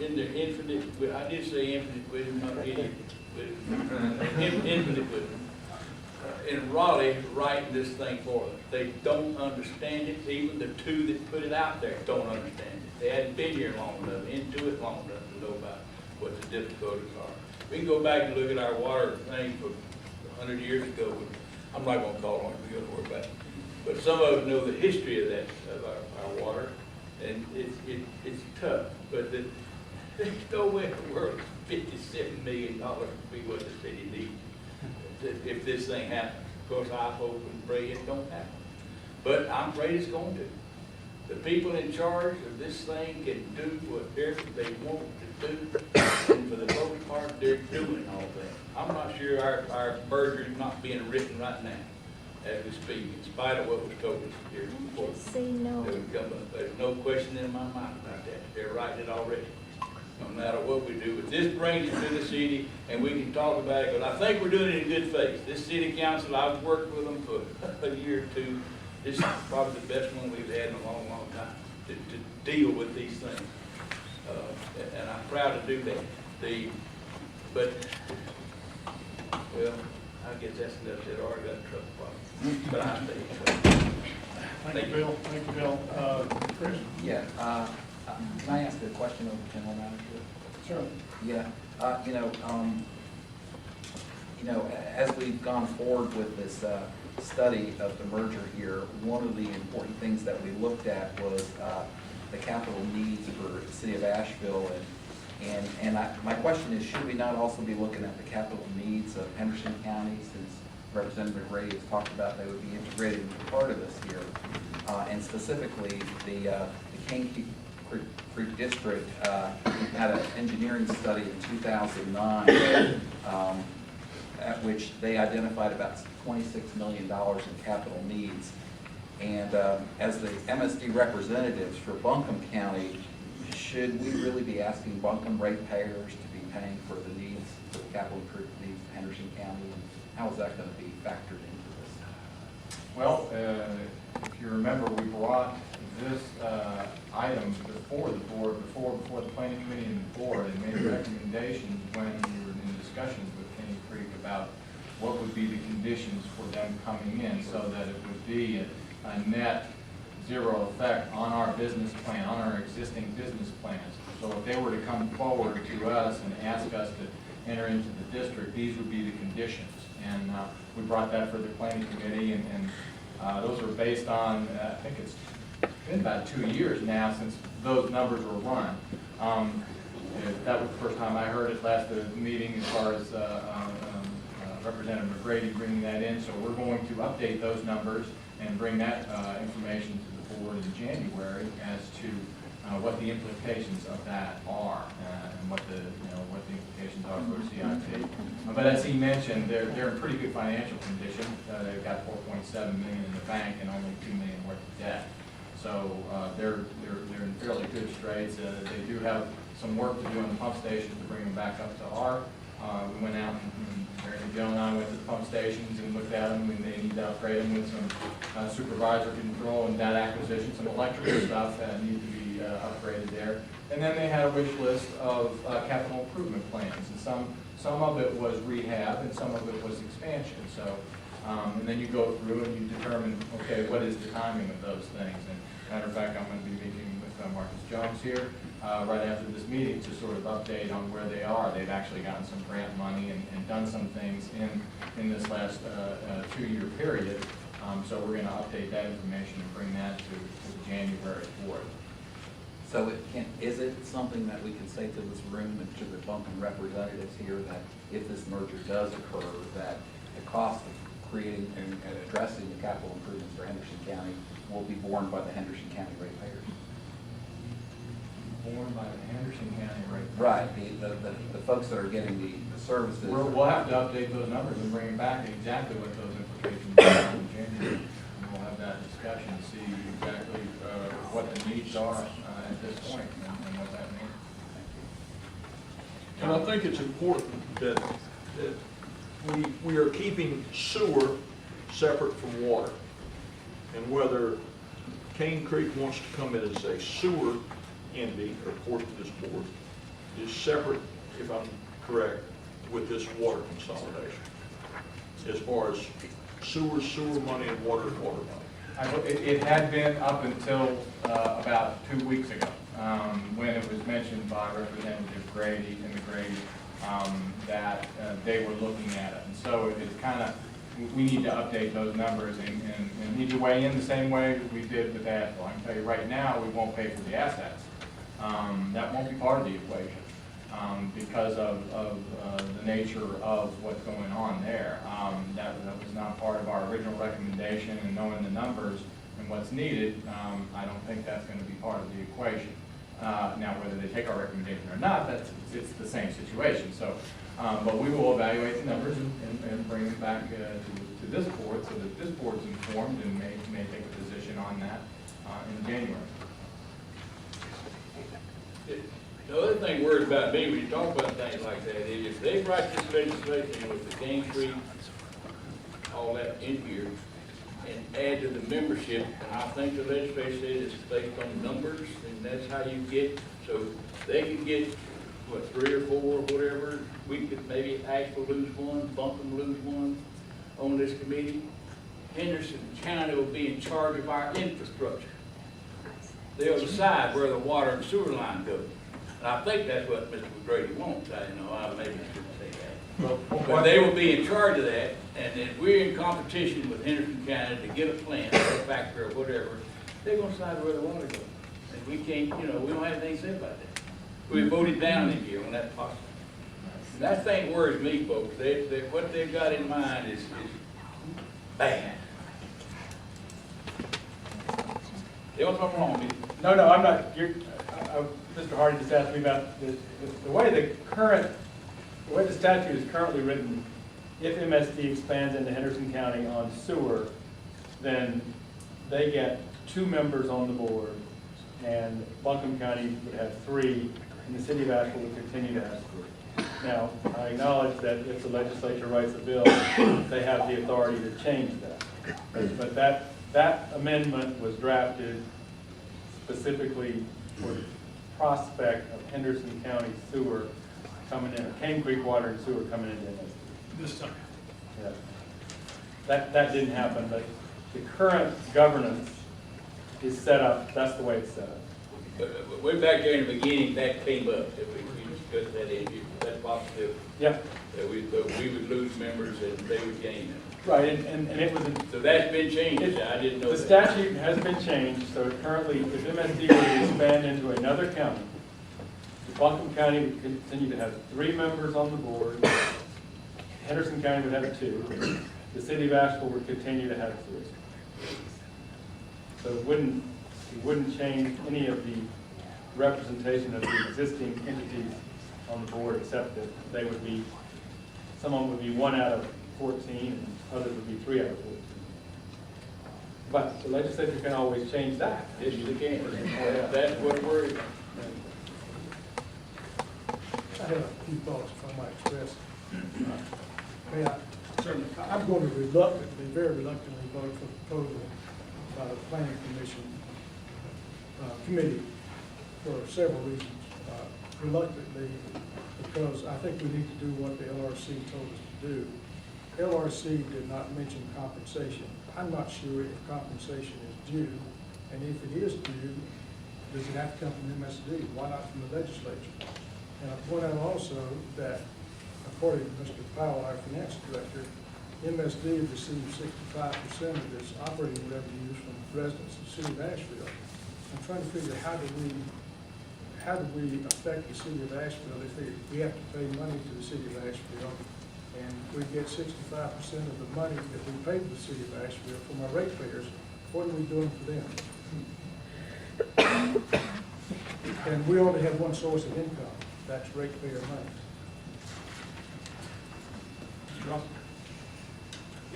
in the infinite, I did say infinite wisdom, not idiot wisdom, infinite wisdom, in Raleigh writing this thing for them. They don't understand it. Even the two that put it out there don't understand it. They hadn't been here long enough, into it long enough to know about what the difficulties are. We can go back and look at our water thing for 100 years ago. I'm not going to call on it, we got to worry about it. But some of us know the history of that, of our water, and it's tough. But there's no way in the world $57 million would be what the city needs if this thing happens. Of course, I hope and pray it don't happen. But I'm afraid it's going to. The people in charge of this thing can do whatever they want to do, and for the most part, they're doing all that. I'm not sure our merger is not being written right now as we speak, in spite of what was told us here before. Just say no. There's no question in my mind about that. They're writing it already, no matter what we do. But this brings it to the city, and we can talk about it, because I think we're doing it in good faith. This city council, I've worked with them for a year or two. This is probably the best one we've had in a long, long time to deal with these things. And I'm proud to do that. Well, I guess that's enough said. I already got in trouble problem. But I stay. Thank you, Bill. Thank you, Bill. Chris? Yeah. Can I ask a question of the general manager? Sure. Yeah. As we've gone forward with this study of the merger here, one of the important things that we looked at was the capital needs for the city of Asheville My question is, should we not also be looking at the capital needs of Henderson County, since Representative Ray has talked about they would be integrated into part of this here, and specifically the Cane Creek District had an engineering study in 2009 at which they identified about $26 million in capital needs. And as the MSD representatives for Buncombe County, should we really be asking Buncombe ratepayers to be paying for the needs, for the capital improvement needs of Henderson County? And how is that going to be factored into this? Well, if you remember, we brought this item before the board, before the planning committee and the board, and made recommendations when we were in discussions with Cane Creek about what would be the conditions for them coming in, so that it would be a net zero effect on our business plan, on our existing business plans. So if they were to come forward to us and ask us to enter into the district, these would be the conditions. And we brought that for the planning committee, and those were based on, I think it's been about 2 years now since those numbers were run. That was the first time I heard it last meeting as far as Representative McGrady bringing that in. So we're going to update those numbers and bring that information to the board in January as to what the implications of that are and what the implications are for CIP. But as he mentioned, they're in pretty good financial condition. They've got $4.7 million in the bank and only $2 million worth of debt. So they're in fairly good straits. They do have some work to do on the pump stations to bring them back up to R. We went out and Mary Jo and I went to the pump stations and looked at them, and they need to upgrade them with some supervisor control and data acquisition, some electrical stuff that need to be upgraded there. And then they had a wish list of capital improvement plans, and some of it was rehab and some of it was expansion. So, and then you go through and you determine, okay, what is the timing of those things? And matter of fact, I'm going to be meeting with Marcus Jones here right after this meeting to sort of update on where they are. They've actually gotten some grant money and done some things in this last 2-year period. So we're going to update that information and bring that to the January board. So is it something that we can say to this room and to the Buncombe representatives here that if this merger does occur, that the cost of creating and addressing the capital improvements for Henderson County will be borne by the Henderson County ratepayers? Borne by the Henderson County ratepayers. Right, the folks that are getting the services. We'll have to update those numbers and bring back exactly what those implications are in January. And we'll have that discussion to see exactly what the needs are at this point and what that means. And I think it's important that we are keeping sewer separate from water. And whether Cane Creek wants to come in as a sewer entity or portion of this board is separate, if I'm correct, with this water consolidation. As far as sewer money and water money. It had been up until about 2 weeks ago, when it was mentioned by Representative Grady and McGrady that they were looking at it. And so it's kind of, we need to update those numbers and need to weigh in the same way we did with asphalt. I can tell you right now, we won't pay for the assets. That won't be part of the equation because of the nature of what's going on there. That was not part of our original recommendation, and knowing the numbers and what's needed, I don't think that's going to be part of the equation. Now, whether they take our recommendation or not, it's the same situation. So, but we will evaluate the numbers and bring them back to this board so that this board's informed and may take a position on that in January. The other thing worried about me when you talk about things like that is if they write this legislation with the Cane Creek, all that in here, and add to the membership, and I think the legislature says it's based on numbers, and that's how you get, so they can get, what, 3 or 4 or whatever, we could maybe Asheville lose one, Buncombe lose one on this committee. Henderson County will be in charge of our infrastructure. They'll decide where the water and sewer line goes. And I think that's what Mr. McGrady wants. I maybe shouldn't say that. But they will be in charge of that, and if we're in competition with Henderson County to get a plant or a factory or whatever, they're gonna decide where the water goes. And we can't, we don't have anything to say about that. we voted down in here on that possible. And that thing worries me, folks. What they've got in mind is bad. They want something wrong with me. No, I'm not, Mr. Hardy just asked me about the way the statute is currently written. If MSD expands into Henderson County on sewer, then they get 2 members on the board, and Buncombe County would have 3, and the city of Asheville would continue to have 3. Now, I acknowledge that if the legislature writes a bill, they have the authority to change that. But that amendment was drafted specifically for the prospect of Henderson County sewer coming in, or Cane Creek water and sewer coming into MSD. This time. Yeah. That didn't happen, but the current governance is set up, that's the way it's set up. But way back there in the beginning, that came up, that we discussed that issue, that possibility. Yep. That we would lose members and they would gain them. Right, and it was. So that's been changed, I didn't know that. The statute has been changed, so currently, if MSD were to expand into another county, Buncombe County would continue to have 3 members on the board, Henderson County would have 2, the city of Asheville would continue to have 3. So it wouldn't change any of the representation of the existing entities on the board, except that they would be, someone would be 1 out of 14, and others would be 3 out of 14. But the legislature can always change that. Yes, they can. That's what we're. I have a few thoughts if I might express. I'm going to very reluctantly vote for the proposal by the Planning Commission committee for several reasons. Reluctantly, because I think we need to do what the LRC told us to do. LRC did not mention compensation. I'm not sure if compensation is due, and if it is due, does it have to come from MSD? Why not from the legislature? And I point out also that, according to Mr. Powell, our finance director, MSD receives 65% of its operating revenues from residents of the city of Asheville. I'm trying to figure how do we affect the city of Asheville if we have to pay money to the city of Asheville, and we get 65% of the money that we pay to the city of Asheville from our ratepayers. What are we doing for them? And we only have one source of income. That's ratepayer money. Mr. Ross?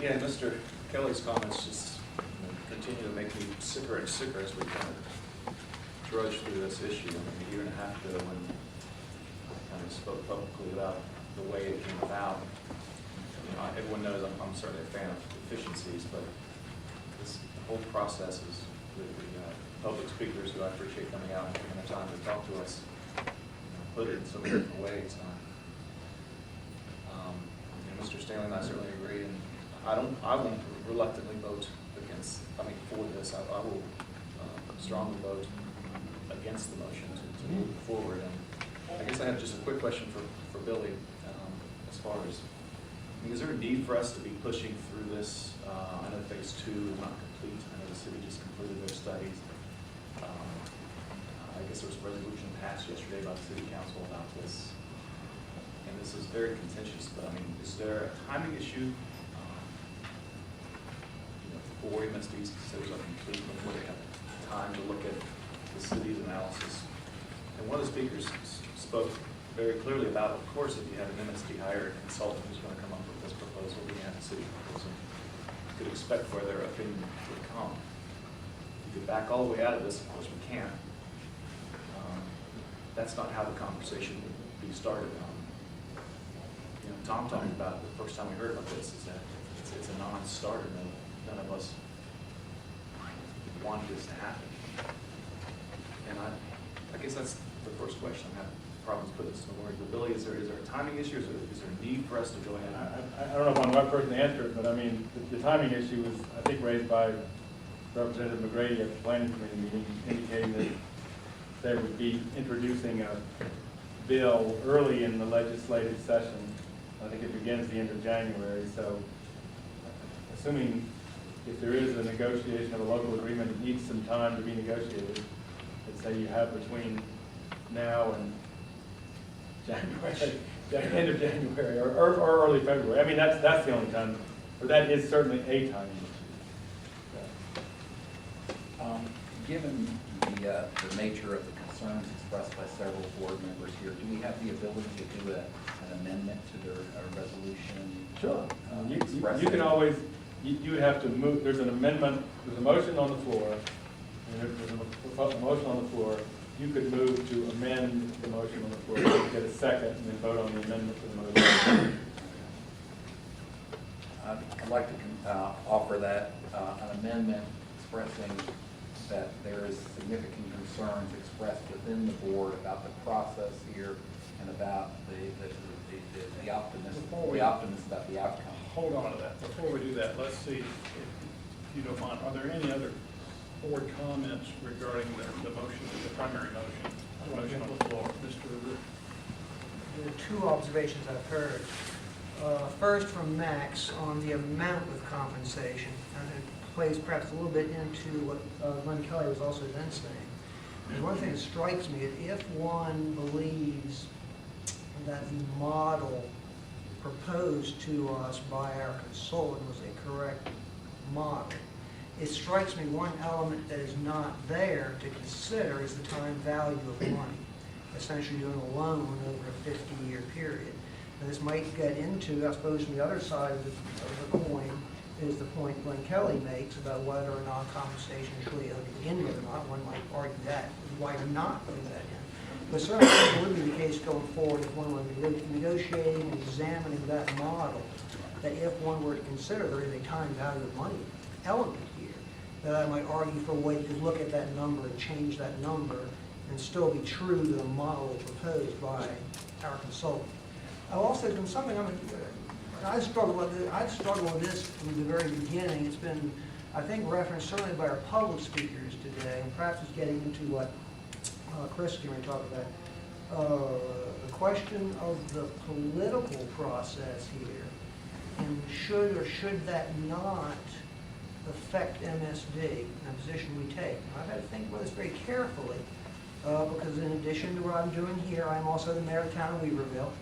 Yeah, Mr. Kelly's comments just continue to make me sicker and sicker as we kind of drudge through this issue. I mean, a year and a half ago when I kind of spoke publicly about the way it came about, everyone knows I'm certainly a fan of efficiencies, but this whole process is with the public speakers who I appreciate coming out and taking the time to talk to us, put it in so many different ways. Mr. Stanley and I certainly agree, and I won't reluctantly vote for this. I will strongly vote against the motion to move forward. And I guess I have just a quick question for Billy, as far as, is there a need for us to be pushing through this? I know phase 2 is not complete. I know the city just completed their studies. I guess there was a resolution passed yesterday by the city council about this. And this is very contentious, but I mean, is there a timing issue before MSD's considers are complete, before they have time to look at the city's analysis? And one of the speakers spoke very clearly about, of course, if you have an MSD hired consultant who's going to come up with this proposal, we have a city proposal, you could expect where their opinion would come. You could back all the way out of this, of course we can't. That's not how the conversation would be started. Tom talked about the first time we heard about this is that it's a non-starter. None of us wanted this to happen. And I guess that's the first question. I have problems putting this in words. But Billy, is there a timing issue? Is there a need for us to go ahead? I don't know if I'm the right person to answer it, but I mean, the timing issue was, I think, raised by Representative McGrady at the Planning Committee meeting, indicating that they would be introducing a bill early in the legislative session. I think it begins the end of January, so assuming if there is a negotiation of a local agreement, it needs some time to be negotiated. Let's say you have between now and January, end of January, or early February. I mean, that's the only time, or that is certainly a time. Given the nature of the concerns expressed by several board members here, do we have the ability to do an amendment to their resolution? Sure. You expressing- can always, you would have to move, there's an amendment, there's a motion on the floor, and if there's a motion on the floor, you could move to amend the motion on the floor, get a second, and then vote on the amendment to the motion. I'd like to offer that an amendment expressing that there is significant concerns expressed within the board about the process here and about the optimism about the outcome. Hold on to that. Before we do that, let's see, if you don't mind, are there any other board comments regarding the motion, the primary motion on the floor? Mr. Root. There are two observations I've heard. First from Max on the amount of compensation, and it plays perhaps a little bit into what Glenn Kelly was also then saying. And one thing that strikes me is if one believes that the model proposed to us by our consultant was a correct model, it strikes me one element that is not there to consider is the time value of money, essentially doing a loan over a 50-year period. And this might get into, I suppose, from the other side of the coin is the point Glenn Kelly makes about whether or not compensation is really owed to begin with or not. One might argue that, why not put that in. But certainly it would be the case going forward if one were negotiating and examining that model, that if one were to consider there is a time value of money element here, that I might argue for a way to look at that number and change that number and still be true to the model proposed by our consultant. I've also done something, I struggle with this from the very beginning. It's been, I think, referenced certainly by our public speakers today, and perhaps it's getting into what Chris is going to talk about. The question of the political process here, and should or should that not affect MSD and the position we take. I've had to think about this very carefully because in addition to what I'm doing here, I'm also the mayor of the town of Weaverville.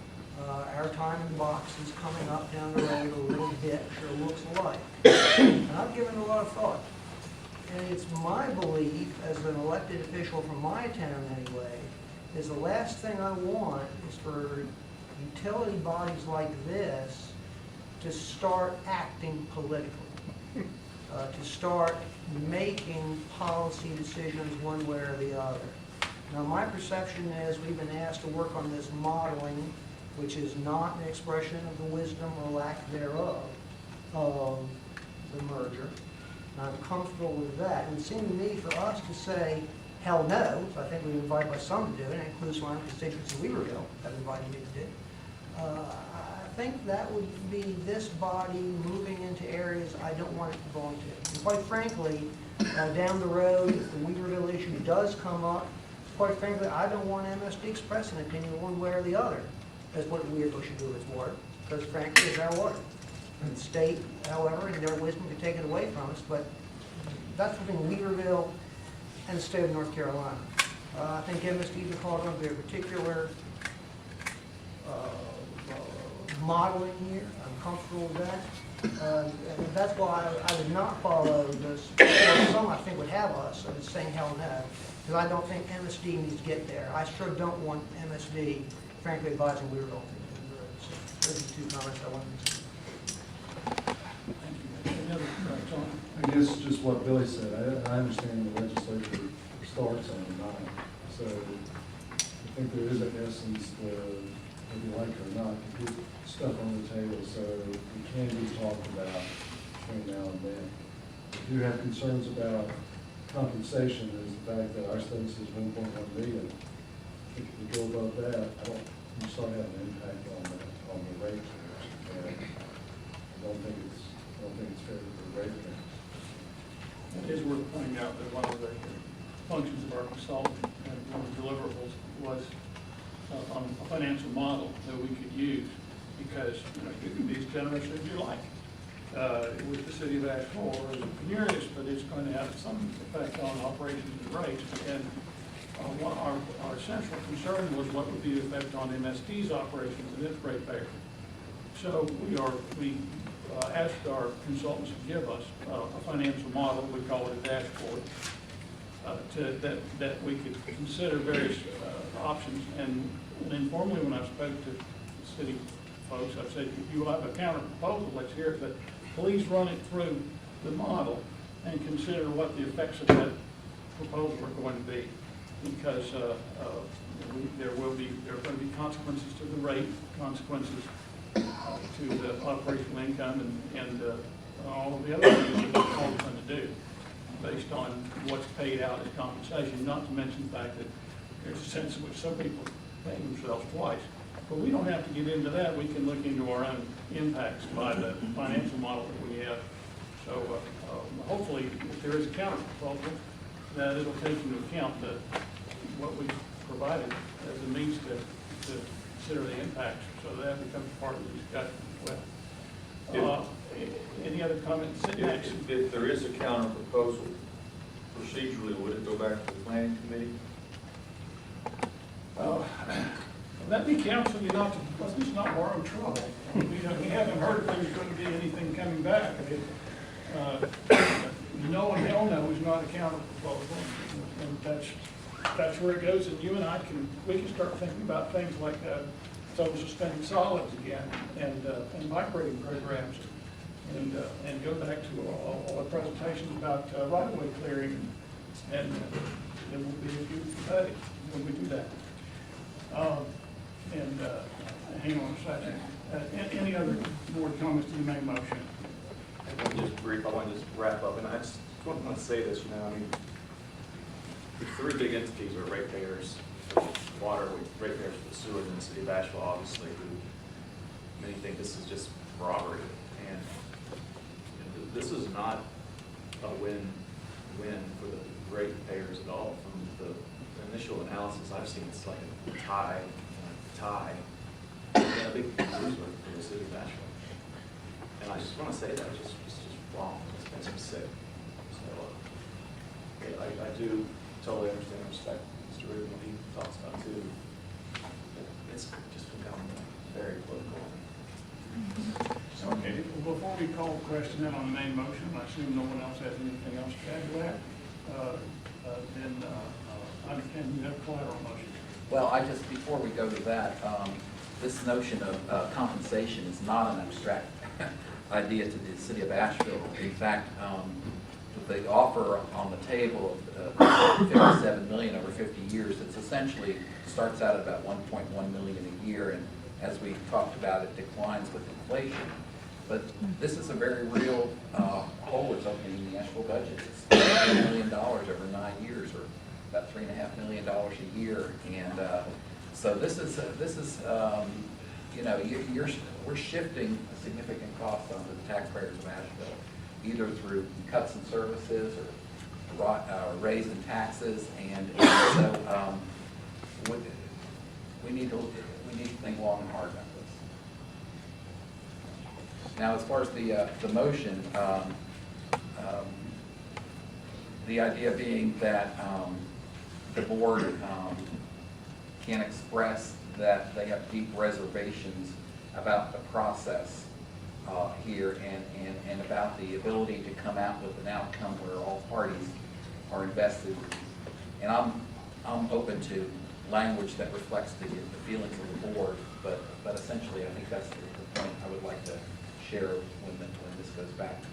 Our time in the box is coming up down the road a little bit, sure looks alike. And I've given it a lot of thought. And it's my belief, as an elected official from my town anyway, is the last thing I want is for utility bodies like this to start acting politically, to start making policy decisions one way or the other. Now, my perception is we've been asked to work on this modeling, which is not an expression of the wisdom or lack thereof of the merger. And I'm comfortable with that. And it seemed to me for us to say, hell no, so I think we were invited by some to do it, and it includes one of the constituents of Weaverville that invited me to do. I think that would be this body moving into areas I don't want it to belong to. And quite frankly, down the road, if the Weaverville issue does come up, quite frankly, I don't want MSD express an opinion one way or the other as what Weaverville should do with its water, because frankly, it's our water. And the state, however, in their wisdom, could take it away from us, but that's between Weaverville and the state of North Carolina. I think MSD is called on very particular modeling here. I'm comfortable with that. And that's why I would not follow this, or some I think would have us, saying hell no, because I don't think MSD needs to get there. I sure don't want MSD, frankly, advising Weaverville. So those are the two comments I wanted to make. I guess just what Billy said, I understand the legislature starts on the 9th, so I think there is an essence to, whether you like it or not, to put stuff on the table so it can be talked about between now and then. I do have concerns about compensation, is the fact that our state says 1.1 billion. If we go above that, you start having an impact on the rate case, and I don't think it's fair to the rate case. It is worth pointing out that one of the functions of our consultant and one of the deliverables was on a financial model that we could use, because you can be as generous as you like with the city of Asheville or as penurious, but it's going to have some effect on operations and rates. And our central concern was what would be the effect on MSD's operations and its ratepayers. So we asked our consultants to give us a financial model, we call it a dashboard, that we could consider various options. And informally, when I spoke to city folks, I said, if you have a counter proposal, let's hear it, but please run it through the model and consider what the effects of that proposal are going to be. Because there are going to be consequences to the rate, consequences to the operational income, and all of the other things that we're all going to do based on what's paid out as compensation, not to mention the fact that there's a sense in which some people pay themselves twice. But we don't have to get into that. We can look into our own impacts by the financial model that we have. So hopefully, if there is a counter proposal, that it'll take into account what we provided as a means to consider the impacts. So that becomes part of the discussion as well. Any other comments? If there is a counter proposal, procedurally, would it go back to the planning committee? Let me counsel you not to, let's just not borrow trouble. We haven't heard if there's going to be anything coming back. No one hell no is not a counter proposal, and that's where it goes. And you and I we can start thinking about things like total suspended solids again, and migrating programs, and go back to all the presentations about right-of-way clearing, and there will be a beautiful day when we do that. Hang on a second. Any other board comments to the main motion? Just brief, I want to just wrap up, and I just want to say this, I mean, the three big entities are ratepayers for water, ratepayers for the sewer, and the city of Asheville, obviously, who many think this is just robbery. And this is not a win-win for the ratepayers at all. From the initial analysis I've seen, it's like a tie, and a big loser for the city of Asheville. And I just want to say that it's just wrong. It makes me sick. So I do totally understand and respect Mr. Rubin, what he talks about too. It's just become very political. Okay, well, before we call the question in on the main motion, I assume no one else has anything else to add to that. Then I understand you have a collateral motion. Well, before we go to that, this notion of compensation is not an abstract idea to the city of Asheville. In fact, the offer on the table of $57 million over 50 years, it's essentially starts out at about $1.1 million a year, and as we talked about, it declines with inflation. But this is a very real hole that's opening in the Asheville budget. It's $1 million over 9 years, or about $3.5 million a year, and so this is we're shifting a significant cost onto the taxpayers of Asheville, either through cuts in services or raise in taxes, and so we need to think long and hard about this. Now, as far as the motion, the idea being that the board can express that they have deep reservations about the process here and about the ability to come out with an outcome where all parties are invested. And I'm open to language that reflects the feelings of the board, but essentially I think that's the point I would like to share when this goes back to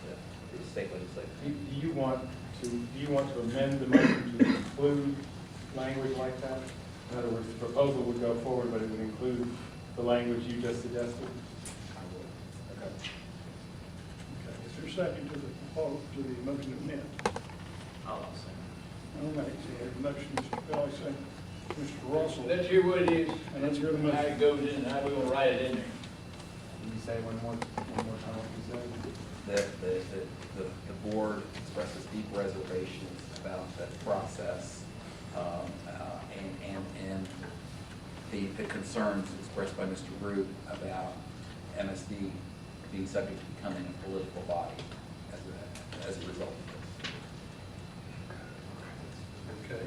the state legislature. Do you want to amend the motion to include language like that? In other words, the proposal would go forward, but it would include the language you just suggested? Okay. Is there a second to the proposal, to the motion to amend? I'll say. All right, so you have a motion, Mr. Kelly, second, Mr. Russell. Let's hear what it is, And let's hear the how motion. it goes in, how we're gonna write it in there. Can you say one more time what you said? The board expresses deep reservations about that process and the concerns expressed by Mr. Root about MSD being subject to becoming a political body as a result of this. Okay.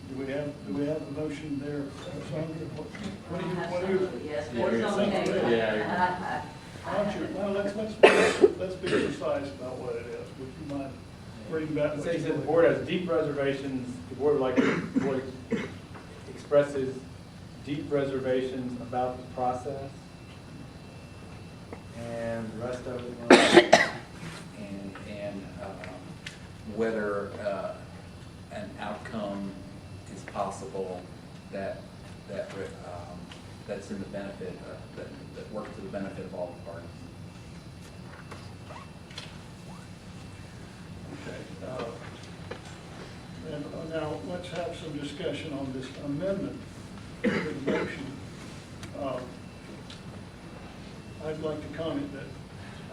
Do we have a motion there, Sandra? What do you? Yes, what do you think? Yeah. Why don't you, well, let's be precise about what it is. Would you mind reading back? It says the board has deep reservations, the board would like, the board expresses deep reservations about the process. And the rest of it was, And whether an outcome is possible that's in the benefit, that works to the benefit of all the parties. Okay. And now, let's have some discussion on this amendment to the motion. I'd like to comment that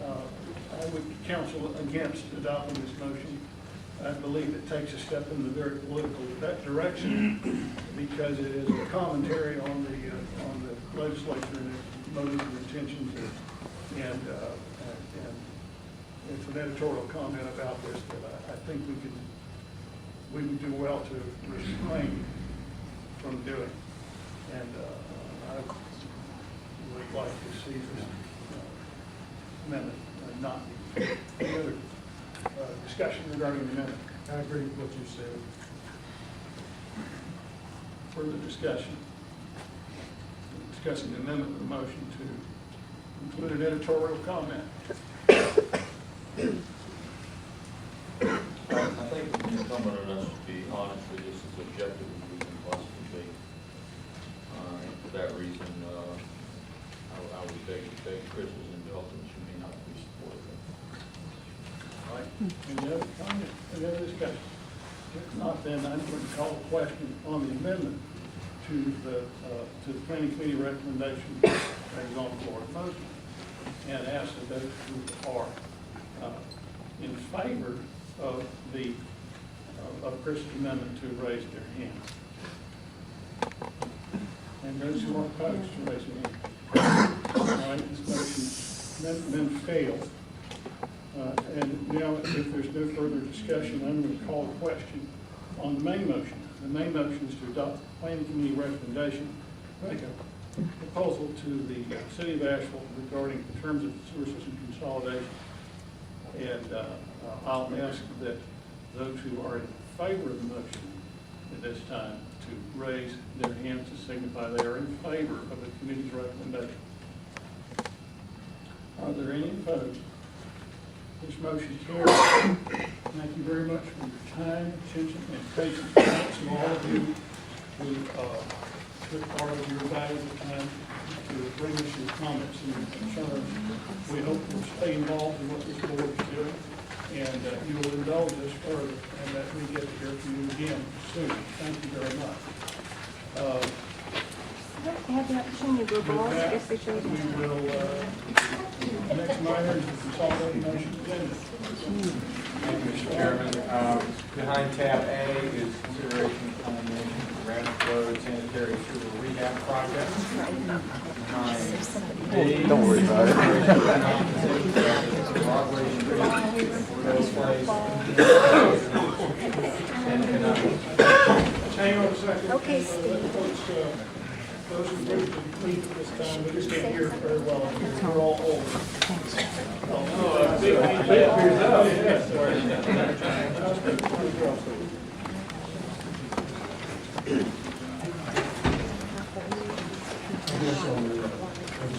I would counsel against adopting this motion. I believe it takes a step in the very political direction because it is a commentary on the legislature and its motives and intentions, and it's an editorial comment about this that I think we would do well to refrain from doing. And I would like to see this amendment not be. Any other discussion regarding the amendment? I agree with what you said. Further discussion? Discussing the amendment of the motion to include an editorial comment. I think it's incumbent on us to be honest with this as objective as we can possibly be. And for that reason, I would beg Chris's indulgence, you may not be supportive of it. All right. Any other comment? Any other discussion? If not, then I'm going to call a question on the amendment to the planning committee recommendation that is on the floor of the motion, and ask that those who are in favor of of Chris's amendment to raise their hand, and those who are opposed to raise their hand. All right, this motion then failed. And now, if there's no further discussion, I'm going to call a question on the main motion. The main motion is to adopt the planning committee recommendation, make a proposal to the city of Asheville regarding the terms of sewer system consolidation. And I'll ask that those who are in favor of the motion at this time to raise their hands to signify they are in favor of the committee's recommendation. Are there any opposed? This motion carries. Thank you very much for your time, attention, and patience. Thanks to all of you who took part of your valuable time to bring us your comments and concerns. We hope you'll stay involved in what this board is doing, and you will indulge us further, and that we get to hear from you again soon. Thank you very much. They have the opportunity to go balls, I guess they should. We will, next minor is the consolidated motion agenda. Thank you, Mr. Chairman. Behind tab A is consideration of condemnation for Radford Road sanitary sewer rehab project. Behind B. Don't worry about it. Broadway Street, Rose Place. Hang on a second. Okay, Let folks, those who wish to leave at this time, we just can't hear very well. We're all old. I just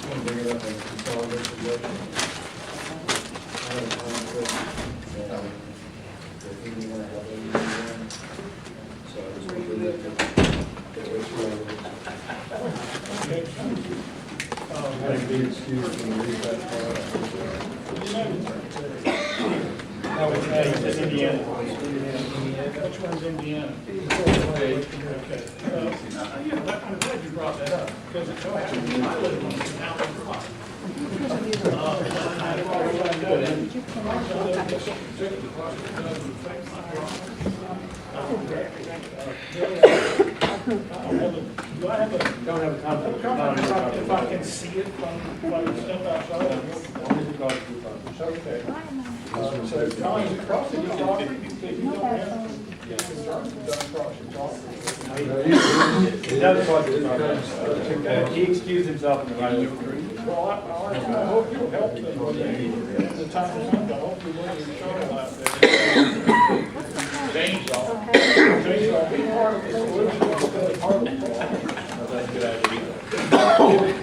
want to bring it up on the consolidation motion. I have a conflict that we didn't want to have any meeting, so I just want to bring that to which I have to be excused from the read that no, it's Indiana. Which one's Indiana? Okay. Yeah, I'm glad you brought that up, because it's actually, I live on the town of Rock. I've already done it. Do I have a? Don't have a conflict. If I can see it from, like, step outside. Okay. So, Collins, across the, you don't have He does what he's talking about. He excused himself in the right of way. Well, I hope you'll help them when the time comes. I hope you bring your shovel out there. Chainsaw. Chainsaw, be part of the solution instead of part of the problem. That's a good idea.